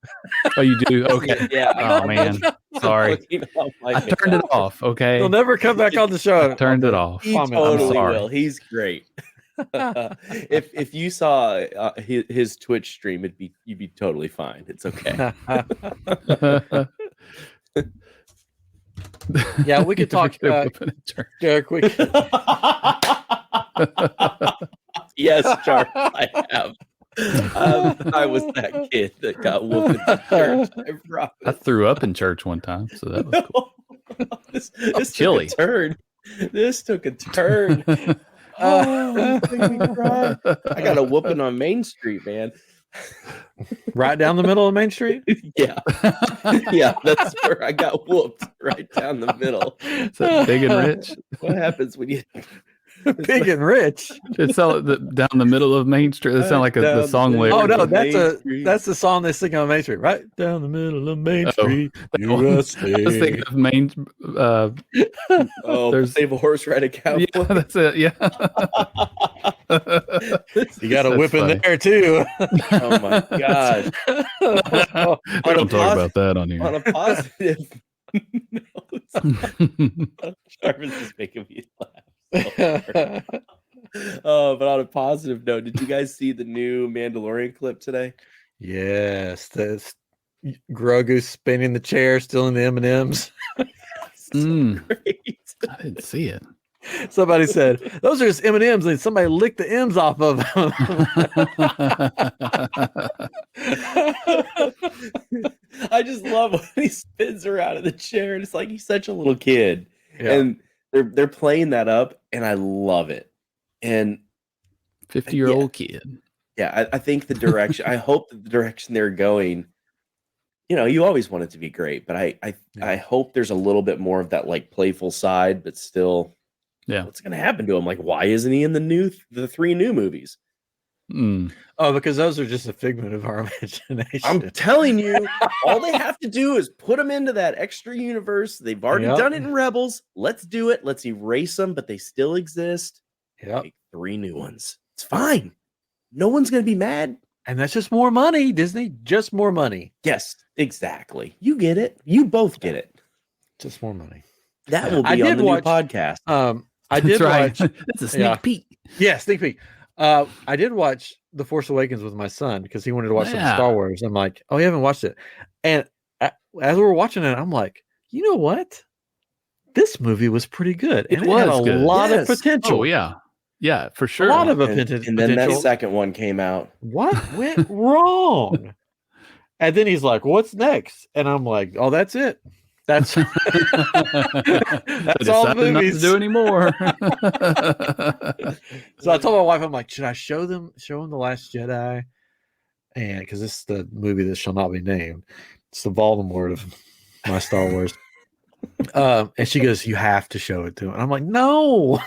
Oh, you do? Okay. Yeah. Oh man, sorry. I turned it off. Okay. He'll never come back on the show. I turned it off. He totally will. He's great. If you saw his Twitch stream, you'd be totally fine. It's okay. Yeah, we could talk. Derek, we could. Yes, Charles, I have. I was that kid that got whooped in church. I threw up in church one time, so that was cool. This chilly. Took a turn. This took a turn. I got a whooping on Main Street, man. Right down the middle of Main Street? Yeah. Yeah, that's where I got whooped. Right down the middle. Is that Big and Rich? What happens when you Big and Rich? It's down the middle of Main Street. That sounds like the song lyric. Oh no, that's the song they sing on Main Street. Right down the middle of Main Street. I was thinking of Main. There's Save a Horse, Ride a Cowboy. Yeah, that's it. Yeah. You got a whip in there too. Oh my gosh. We don't talk about that on here. On a positive note, Jarvis is making me laugh. But on a positive note, did you guys see the new Mandalorian clip today? Yes, that's Grogu spinning the chair, still in the M&Ms. Great. I didn't see it. Somebody said those are just M&Ms, and somebody licked the M's off of them. I just love when he spins around in the chair, and it's like he's such a little kid, and they're playing that up, and I love it. And 50-year-old kid. Yeah, I think the direction. I hope that the direction they're going. You always want it to be great, but I hope there's a little bit more of that like playful side, but still Yeah. What's going to happen to him? Like, why isn't he in the 3 new movies? Oh, because those are just a figment of our imagination. I'm telling you, all they have to do is put them into that extra universe. They've already done it in Rebels. Let's do it. Let's erase them, but they still exist. Make 3 new ones. It's fine. No one's going to be mad. And that's just more money, Disney. Just more money. Yes, exactly. You get it. You both get it. Just more money. That will be on the new podcast. I did watch. That's a sneak peek. Yeah, sneak peek. I did watch The Force Awakens with my son because he wanted to watch some Star Wars. I'm like, oh, you haven't watched it. And as we were watching it, I'm like, you know what? This movie was pretty good. And it had a lot of potential. Oh, yeah. Yeah, for sure. A lot of potential. And then that second one came out. What went wrong? And then he's like, what's next? And I'm like, oh, that's it. That's all the movies. Not to do anymore. So I told my wife, I'm like, should I show them The Last Jedi? And because this is the movie that shall not be named. It's the Voldemort of my Star Wars. And she goes, you have to show it to him. And I'm like, no.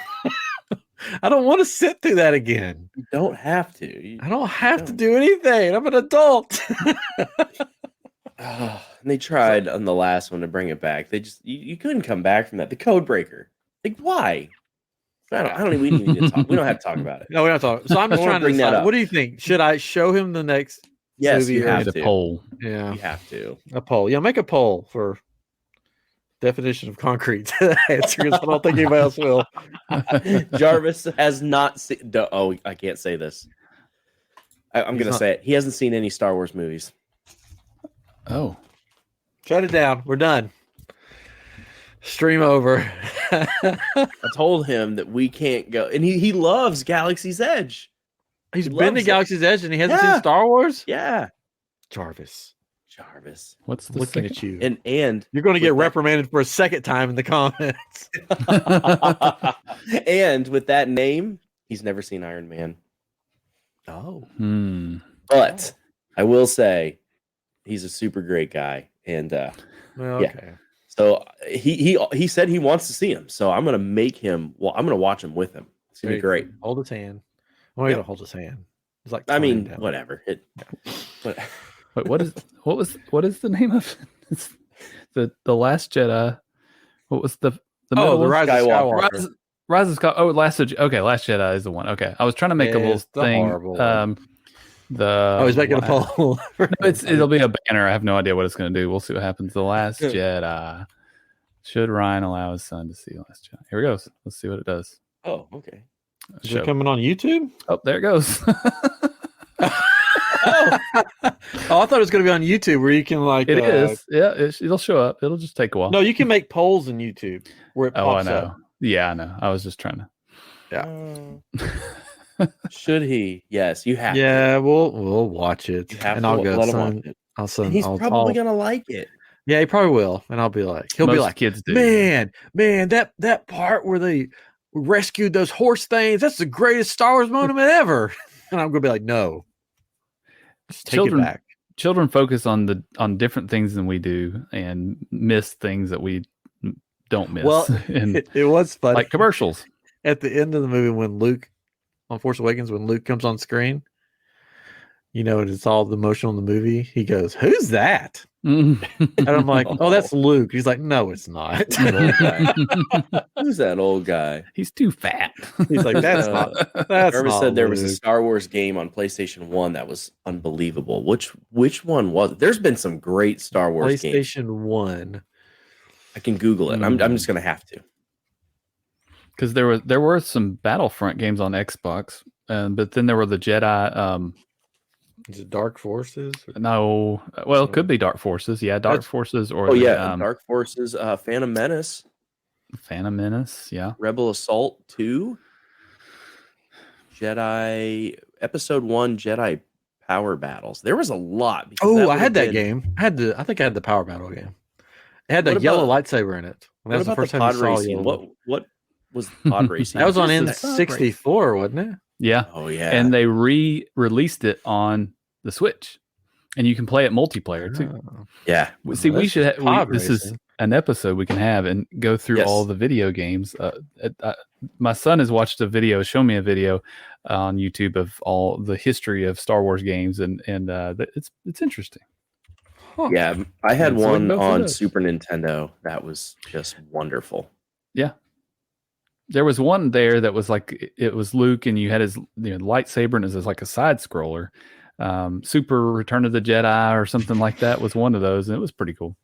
I don't want to sit through that again. You don't have to. I don't have to do anything. I'm an adult. And they tried on the last one to bring it back. They just you couldn't come back from that. The code breaker. Like, why? I don't we need to talk. We don't have to talk about it. No, we don't talk. So I'm just trying to bring that decide. up. What do you think? Should I show him the next movie? You have to. A poll. Yeah. You have to. A poll. Yeah, make a poll for definition of concrete answer because I don't think anybody else will. Jarvis has not seen. Oh, I can't say this. I'm going to say it. He hasn't seen any Star Wars movies. Oh. Shut it down. We're done. Stream over. I told him that we can't go. And he loves Galaxy's Edge. He's been to Galaxy's Edge and he hasn't seen Star Wars? Yeah. Jarvis. What's the looking at you? And you're going to get reprimanded for a second time in the comments. And with that name, he's never seen Iron Man. Oh. But I will say he's a super great guy. And okay. So he said he wants to see him. So I'm gonna make him. Well, I'm gonna watch him with him. It's gonna be great. Hold his hand. Well, you don't hold his hand. It's like whatever. Wait, what is the name of it? It's the Last Jedi? What was the the Rise of Skywalker? Rise of Skywalker. Oh, Last Jedi is the one. Okay, I was trying to make a little thing. He's making a poll. It'll be a banner. I have no idea what it's going to do. We'll see what happens. The Last Jedi. Should Ryan allow his son to see Last Jedi? Here it goes. Let's see what it does. Oh, okay. Is it coming on YouTube? Oh, there it goes. I thought it was going to be on YouTube where you can It is. Yeah, it'll show up. It'll just take a while. No, you can make polls in YouTube where it pops I know. up. Yeah, I know. I was just trying to. Yeah. Should he? Yes, you have. Yeah, we'll watch it. You have and to I'll go. let him watch it. I'll send. He's probably gonna like it. Yeah, he probably will. And I'll be like, he'll be like, kids do. Man, that part where they rescued those horse things, that's the greatest Star Wars moment ever. And I'm gonna be like, no. Just take it back. Children focus on different things than we do and miss things that we don't miss. Well, and it was funny. Like commercials. At the end of the movie when Luke on Force Awakens, when Luke comes on screen, and it's all the emotional in the movie, he goes, "Who's that?" And I'm like, "Oh, that's Luke." He's like, "No, it's not." Who's that old guy? He's too fat. He's like, "That's not." That's Jarvis not said Luke. There was a Star Wars game on PlayStation 1 that was unbelievable. Which one was it? There's been some great Star Wars games. PlayStation 1. I can Google it. I'm just gonna have to. Because there were some Battlefront games on Xbox, but then there were the Jedi. Is it Dark Forces? No, well, it could be Dark Forces. Yeah, Dark Forces or Dark Forces, Phantom Menace, yeah, Rebel Assault 2, Jedi Episode 1, Jedi Power Battles. There was a lot. Oh, I had that game. I think I had the Power Battle game. It had the yellow lightsaber in it. What about the pod racing? What was the pod racing? That was on N64, wasn't it? Yeah. Oh yeah. And they re-released it on the Switch, and you can play it multiplayer too. Yeah. See, we should. This is an episode we can have and go through all the video games. My son has watched a video, shown me a video on YouTube of all the history of Star Wars games, and it's interesting. Huh. Yeah, I had one on Super Nintendo that was just wonderful. Yeah. There was one there that was like, it was Luke and you had his lightsaber and it was like a side scroller. Super Return of the Jedi or something like that was one of those, and it was pretty cool.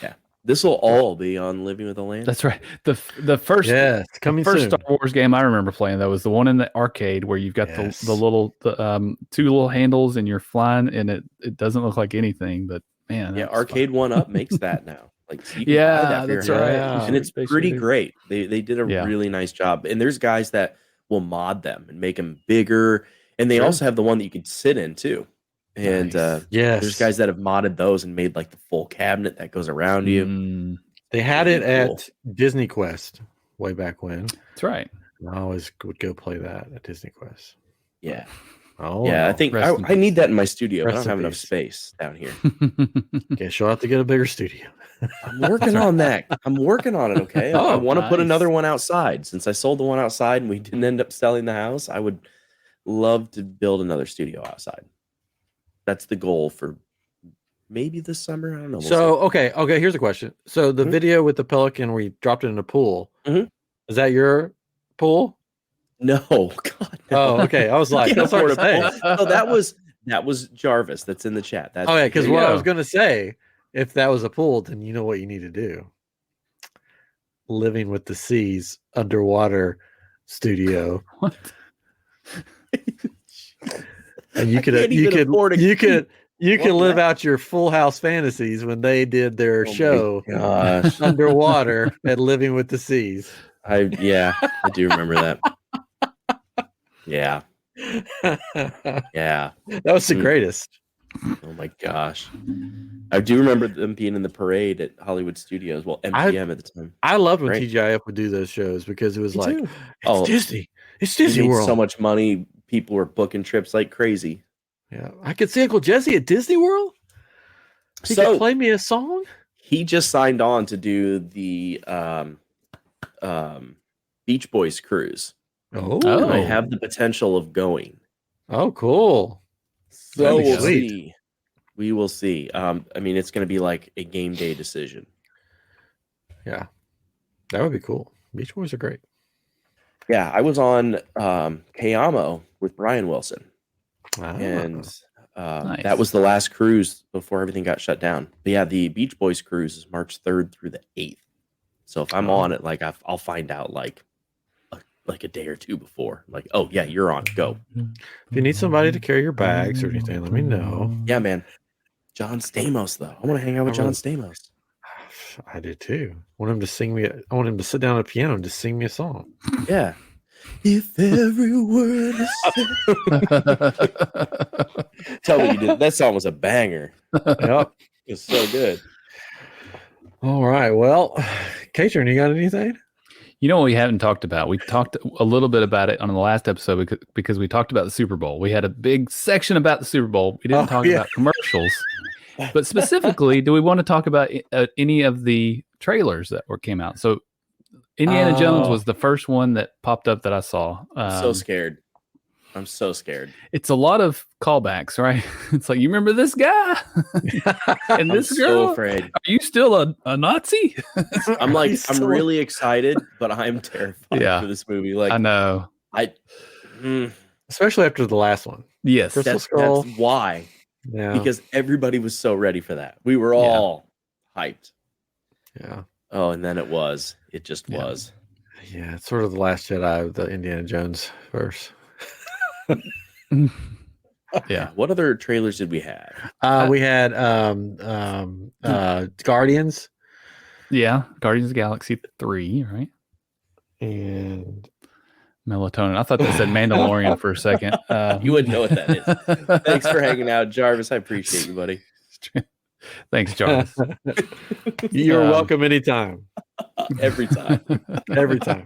Yeah. This will all be on Living with the Land. That's right. The first Star Wars game I remember playing, that was the one in the arcade where you've got the two little handles and you're flying, and it doesn't look like anything, but man, Arcade One Up makes that now. Like, so you can buy that for that's your right. house. And it's pretty great. They did a really nice job. And there's guys that will mod them and make them bigger. And they also have the one that you can sit in too. And there's guys that have modded those and made like the full cabinet that goes around you. They had it at Disney Quest way back when. That's right. I always would go play that at Disney Quest. Yeah. I think I need that in my studio. I don't have enough space down here. Guess you'll have to get a bigger studio. I'm working on that. I'm working on it. Okay. I want to put another one outside. Since I sold the one outside and we didn't end up selling the house, I would love to build another studio outside. That's the goal for maybe this summer. I don't know. Okay. Here's a question. So the video with the pelican where you dropped it in a pool, is that your pool? No, God. No. Oh, okay. I was like, that's hard to say. No, that was Jarvis. That's in the chat. That's because what I was going to say, if that was a pool, then you know what you need to do. Living with the Seas underwater studio. What? And you could live out your Full House fantasies when they did their show underwater at Living with the Seas. I do remember that. Yeah. Yeah. That was the greatest. Oh my gosh. I do remember them being in the parade at Hollywood Studios. Well, MGM at the time. I loved when TGIF would do those shows because it was it's Disney. It's Disney World. So much money. People were booking trips like crazy. Yeah. I could see Uncle Jesse at Disney World. He could play me a song. He just signed on to do the Beach Boys cruise. Oh, I have the potential of going. Oh, cool. So we'll see. We will see. I mean, it's going to be like a game day decision. Yeah, that would be cool. Beach Boys are great. Yeah, I was on Kayamo with Brian Wilson, and nice. That was the last cruise before everything got shut down. But yeah, the Beach Boys cruise is March 3rd through the 8th. So if I'm on it, like I'll find out like a day or two before. Like, oh yeah, you're on. Go. If you need somebody to carry your bags or anything, let me know. Yeah, man. John Stamos, though. I want to hang out with John Stamos. I do too. I want him to sing me. I want him to sit down at a piano and just sing me a song. Yeah. If every word is said. Tell me you did. That song was a banger. Yep. It's so good. All right. Well, Katrin, you got anything? You know what we haven't talked about? We talked a little bit about it on the last episode because we talked about the Super Bowl. We had a big section about the Super Bowl. We didn't talk about commercials. But specifically, do we want to talk about any of the trailers that came out? So Indiana Jones was the first one that popped up that I saw. I'm so scared. I'm so scared. It's a lot of callbacks, right? It's like, you remember this guy and this girl? So afraid. Are you still a Nazi? I'm like, I'm really excited, but I'm terrified for this movie. Like, I know. Especially after the last one. Yes, that's why. Yeah, because everybody was so ready for that. We were all hyped. Yeah. Oh, and then it just was. Yeah, it's sort of the Last Jedi of the Indiana Jones verse. Yeah. What other trailers did we have? We had Guardians. Yeah, Guardians of the Galaxy 3, right? And Melatonin. I thought they said Mandalorian for a second. You wouldn't know what that is. Thanks for hanging out, Jarvis. I appreciate you, buddy. Thanks, Jarvis. You're welcome anytime. Every time. Every time.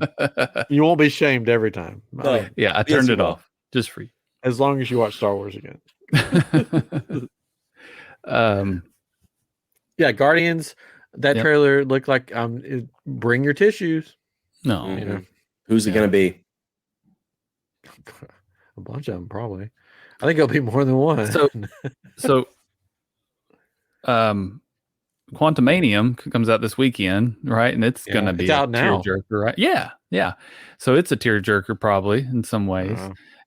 You won't be shamed every time. No. Yeah, I turned it off just for you. As long as you watch Star Wars again. Yeah, Guardians. that trailer looked like bring your tissues. No, you know, who's it gonna be? A bunch of them probably. I think it'll be more than one. So Quantumanium comes out this weekend, right? And it's gonna be a tearjerker, right? Yeah. So it's a tearjerker probably in some ways.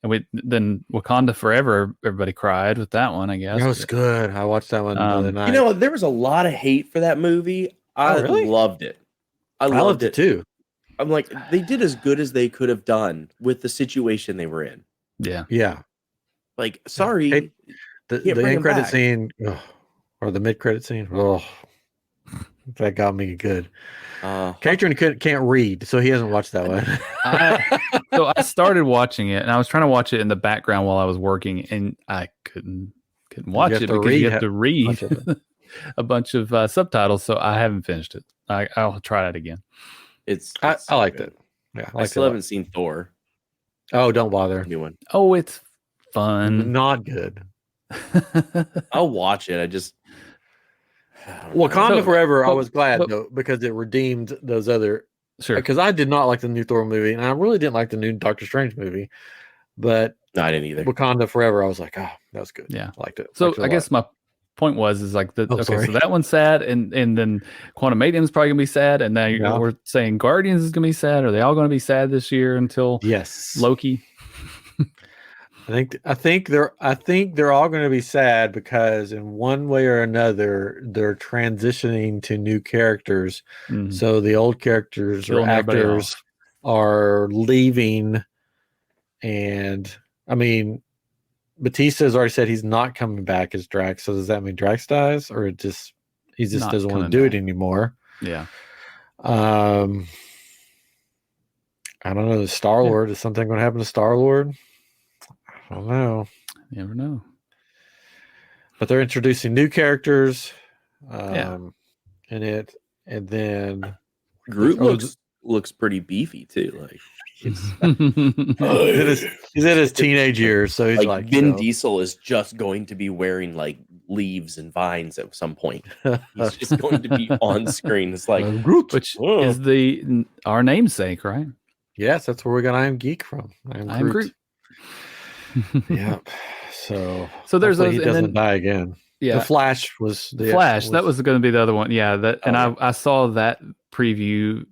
And then Wakanda Forever, everybody cried with that one, I guess. That was good. I watched that one the other night. You know, there was a lot of hate for that movie. I loved it. I loved it too. I'm like, they did as good as they could have done with the situation they were in. Yeah. Like, sorry. The end credit scene or the mid credit scene. Oh, that got me good. Katrin can't read, so he hasn't watched that one. So I started watching it, and I was trying to watch it in the background while I was working, and I couldn't watch it because you have to read a bunch of subtitles. So I haven't finished it. I'll try it again. I liked it. Yeah, I still haven't seen Thor. Oh, don't bother. New one. Oh, it's fun. Not good. I'll watch it. Wakanda Forever, I was glad though because it redeemed those other. Sure. Because I did not like the new Thor movie, and I really didn't like the new Doctor Strange movie. But no, I didn't either. Wakanda Forever, I was like, that was good. Yeah, I liked it. So I guess my point is like so that one's sad, and then Quantumanium's probably gonna be sad, and now we're saying Guardians is gonna be sad. Are they all gonna be sad this year until Loki? I think they're all going to be sad because in one way or another they're transitioning to new characters. Mm-hmm. So the old characters or actors are leaving, and I mean, Batista's already said he's not coming back as Drax. So does that mean Drax dies, or he just doesn't want to do it anymore? Yeah. I don't know. The Star-Lord, is something going to happen to Star-Lord? I don't know. You never know. But they're introducing new characters in it, and then Groot looks pretty beefy too. Like he's in his teenage years, so he's like Vin Diesel is just going to be wearing like leaves and vines at some point. He's just going to be on screen. It's like Groot, which is our namesake, right? Yes, that's where we got I Am Geek from. I am Groot. Yep. So there's those, he doesn't die again. Yeah. The Flash was the Flash. That was going to be the other one. Yeah. I saw that preview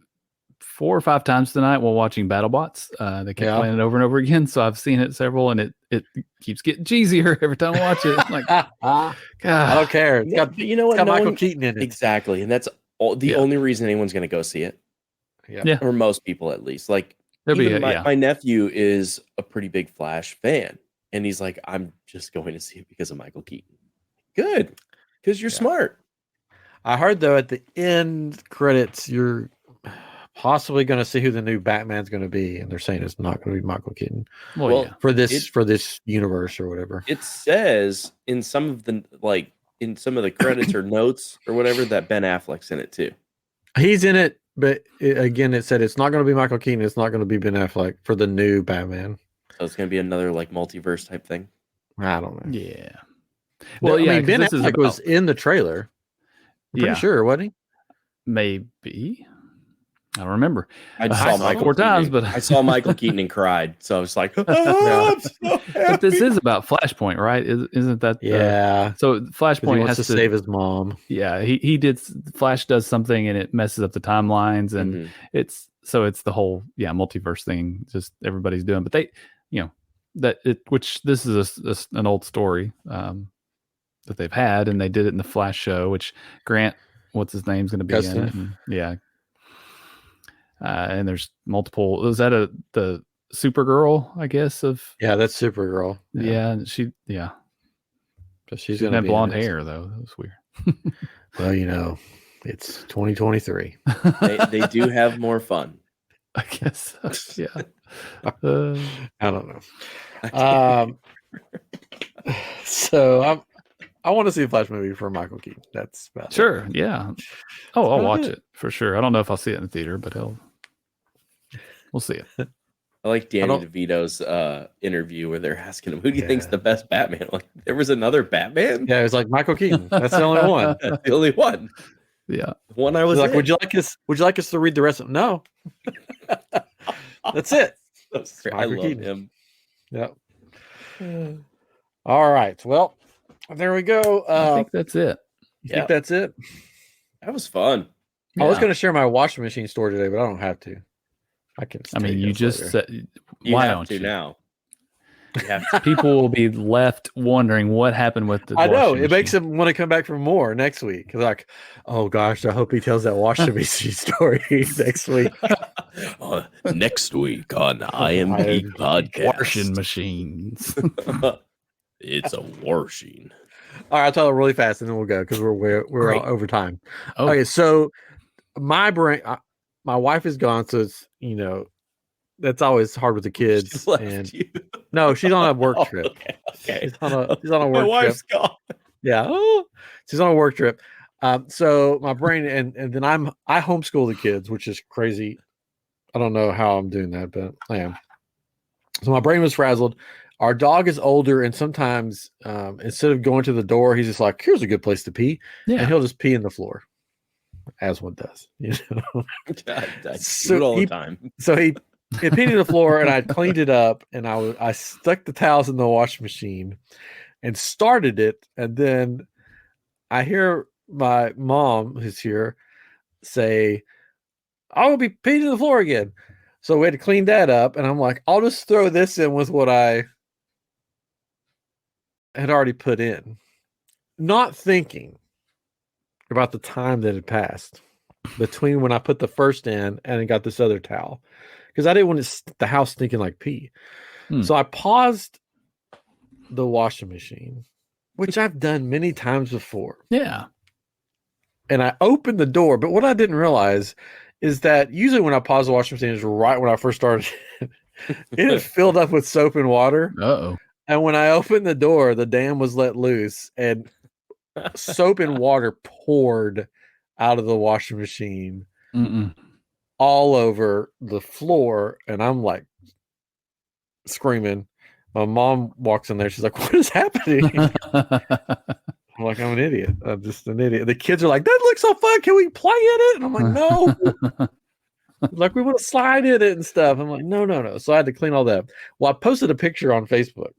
4 or 5 times tonight while watching BattleBots. They kept playing it over and over again. So I've seen it several, and it keeps getting cheesier every time I watch it. Like, God, I don't care. It's got, you know what? It's got Michael Keaton in it. Exactly. And that's the only reason anyone's going to go see it. Yeah. Or most people, at least. Like, my nephew is a pretty big Flash fan, and he's like, I'm just going to see it because of Michael Keaton. Good, because you're smart. I heard though at the end credits you're possibly going to see who the new Batman's going to be, and they're saying it's not going to be Michael Keaton. For this universe or whatever. It says in some of the credits or notes or whatever that Ben Affleck's in it too. He's in it. But again, it said it's not going to be Michael Keaton. It's not going to be Ben Affleck for the new Batman. So it's going to be another like multiverse type thing. I don't know. Yeah. Well, I mean, Ben Affleck was in the trailer. I'm pretty sure, wasn't he? Maybe. I don't remember. I saw Michael 4 times, but I saw Michael Keaton and cried. So I was like, I'm so happy. But this is about Flashpoint, right? Isn't that? Yeah. So Flashpoint has to save his mom. Yeah, he did. Flash does something and it messes up the timelines, and it's the whole multiverse thing. Just everybody's doing, but which this is an old story that they've had, and they did it in the Flash show, which Grant, what's his name's going to be in it. And, and there's multiple. Was that the Supergirl? I guess that's Supergirl. Yeah, she So she's going to have blonde hair though. That was weird. Well, it's 2023. They do have more fun. I guess. So. Yeah. I don't know. So I want to see a Flash movie for Michael Keaton. That's about sure. It. Yeah. Oh, I'll watch it for sure. I don't know if I'll see it in the theater, but we'll see it. I like Danny DeVito's interview where they're asking him, who do you think's the best Batman? Like, there was another Batman? Yeah, it was like Michael Keaton. That's the only one. That's the only one. Yeah. The one I was like, would you like us to read the rest of it? No. That's it. I love him. Yep. All right. Well, there we go. I think that's it. You think that's it? That was fun. I was going to share my washing machine story today, but I don't have to. I mean, you just said, why don't you now? People will be left wondering what happened with the. I know it makes them want to come back for more next week. They're like, oh gosh, I hope he tells that washing machine story next week. Next week on IMP Podcast, washing machines. It's a washing. All right, I'll tell it really fast, and then we'll go because we're over time. Oh. Okay, so my wife is gone, so it's that's always hard with the kids. No, she's on a work trip. Okay. She's on a work trip. My wife's gone. Yeah. Oh, she's on a work trip. So my brain and then I homeschool the kids, which is crazy. I don't know how I'm doing that, but I am. So my brain was frazzled. Our dog is older, and sometimes instead of going to the door, he's just like, here's a good place to pee. Yeah. And he'll just pee in the floor. As one does, God, I do it all the time. So he peed in the floor, and I cleaned it up, and I stuck the towels in the washing machine and started it, and then I hear my mom, who's here, say, I will be peeing in the floor again. So we had to clean that up, and I'm like, I'll just throw this in with what I had already put in, not thinking about the time that had passed between when I put the first in and got this other towel, because I didn't want the house stinking like pee. So I paused the washing machine, which I've done many times before. Yeah. And I opened the door, but what I didn't realize is that usually when I pause the washing machine is right when I first started. It had filled up with soap and water. Uh-oh. And when I opened the door, the dam was let loose, and soap and water poured out of the washing machine all over the floor. And I'm like screaming. My mom walks in there. She's like, what is happening? I'm like, I'm an idiot. I'm just an idiot. The kids are like, that looks so fun. Can we play in it? And I'm like, no. Like, we want to slide in it and stuff. I'm like, no. So I had to clean all that. Well, I posted a picture on Facebook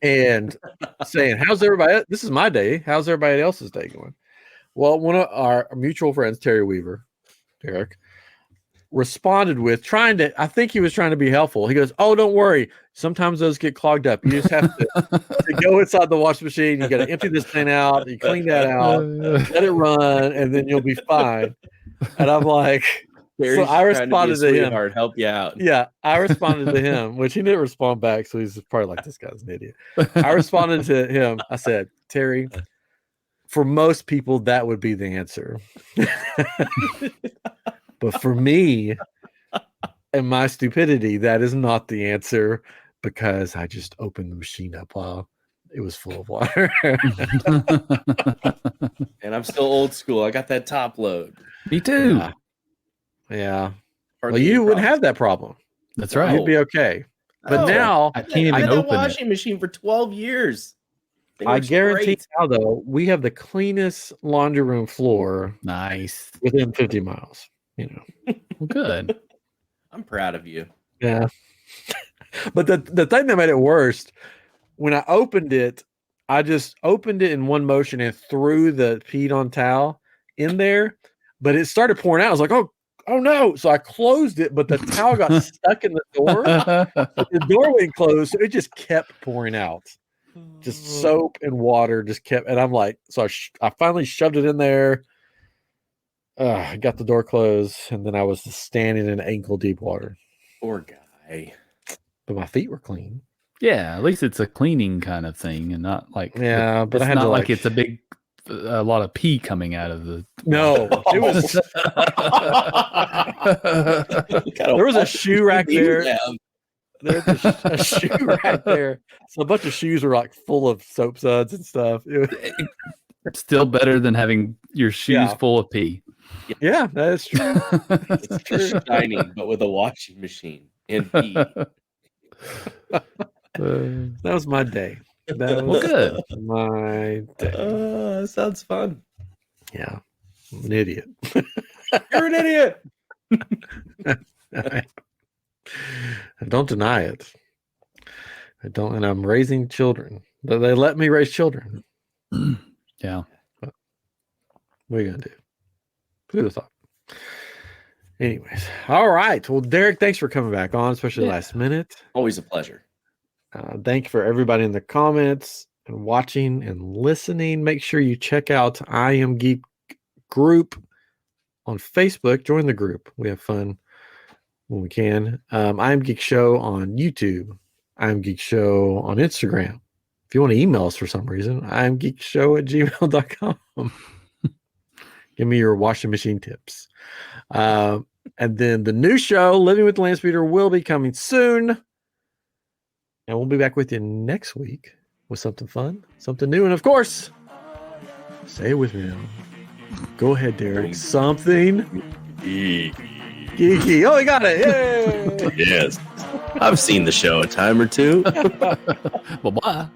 and saying, how's everybody? This is my day. How's everybody else's day going? Well, one of our mutual friends, Terry Weaver, Derek, responded with I think he was trying to be helpful. He goes, oh, don't worry. Sometimes those get clogged up. You just have to go inside the washing machine. You got to empty this thing out. You clean that out, let it run, and then you'll be fine. And I'm like, so I responded to him. Help you out. Yeah, I responded to him, which he didn't respond back. So he's probably like, this guy's an idiot. I responded to him. I said, Terry, for most people, that would be the answer. But for me and my stupidity, that is not the answer, because I just opened the machine up while it was full of water. And I'm still old school. I got that top load. Me too. Yeah. Well, you wouldn't have that problem. That's right. You'd be okay. But now I can't even open that washing machine for 12 years. I guarantee now, though, we have the cleanest laundry room floor. Nice. Within 50 miles. Well, good. I'm proud of you. Yeah. But the thing that made it worse, when I opened it, I just opened it in one motion and threw the peed on towel in there, but it started pouring out. I was like, oh no. So I closed it, but the towel got stuck in the door. The door wouldn't close, so it just kept pouring out. Just soap and water just kept, and I'm like, so I finally shoved it in there. I got the door closed, and then I was just standing in ankle deep water. Poor guy. But my feet were clean. Yeah, at least it's a cleaning kind of thing, and not like but I had not to like it's a lot of pee coming out of the. No, it was. There was a shoe rack there. There's a shoe rack there. So a bunch of shoes were like full of soap suds and stuff. Still better than having your shoes full of pee. Yeah, that is true. It's true. Shining, but with a washing machine and pee. That was my day. That was good. My day. Sounds fun. Yeah. I'm an idiot. You're an idiot. I don't deny it. I don't, and I'm raising children. They let me raise children. Yeah. What are you gonna do? Who'd have thought? Anyways, all right. Well, Derek, thanks for coming back on, especially last minute. Always a pleasure. Thank you for everybody in the comments and watching and listening. Make sure you check out I Am Geek group on Facebook. Join the group. We have fun when we can. I Am Geek Show on YouTube. I Am Geek Show on Instagram. If you want to email us for some reason, iamgeekshow@gmail.com. Give me your washing machine tips. And then the new show, Living with the Landspeeder, will be coming soon. And we'll be back with you next week with something fun, something new. And of course, say it with me now. Go ahead, Derek. Something geeky. Oh, we got it. Yay! Yes. I've seen the show a time or two. Bye-bye.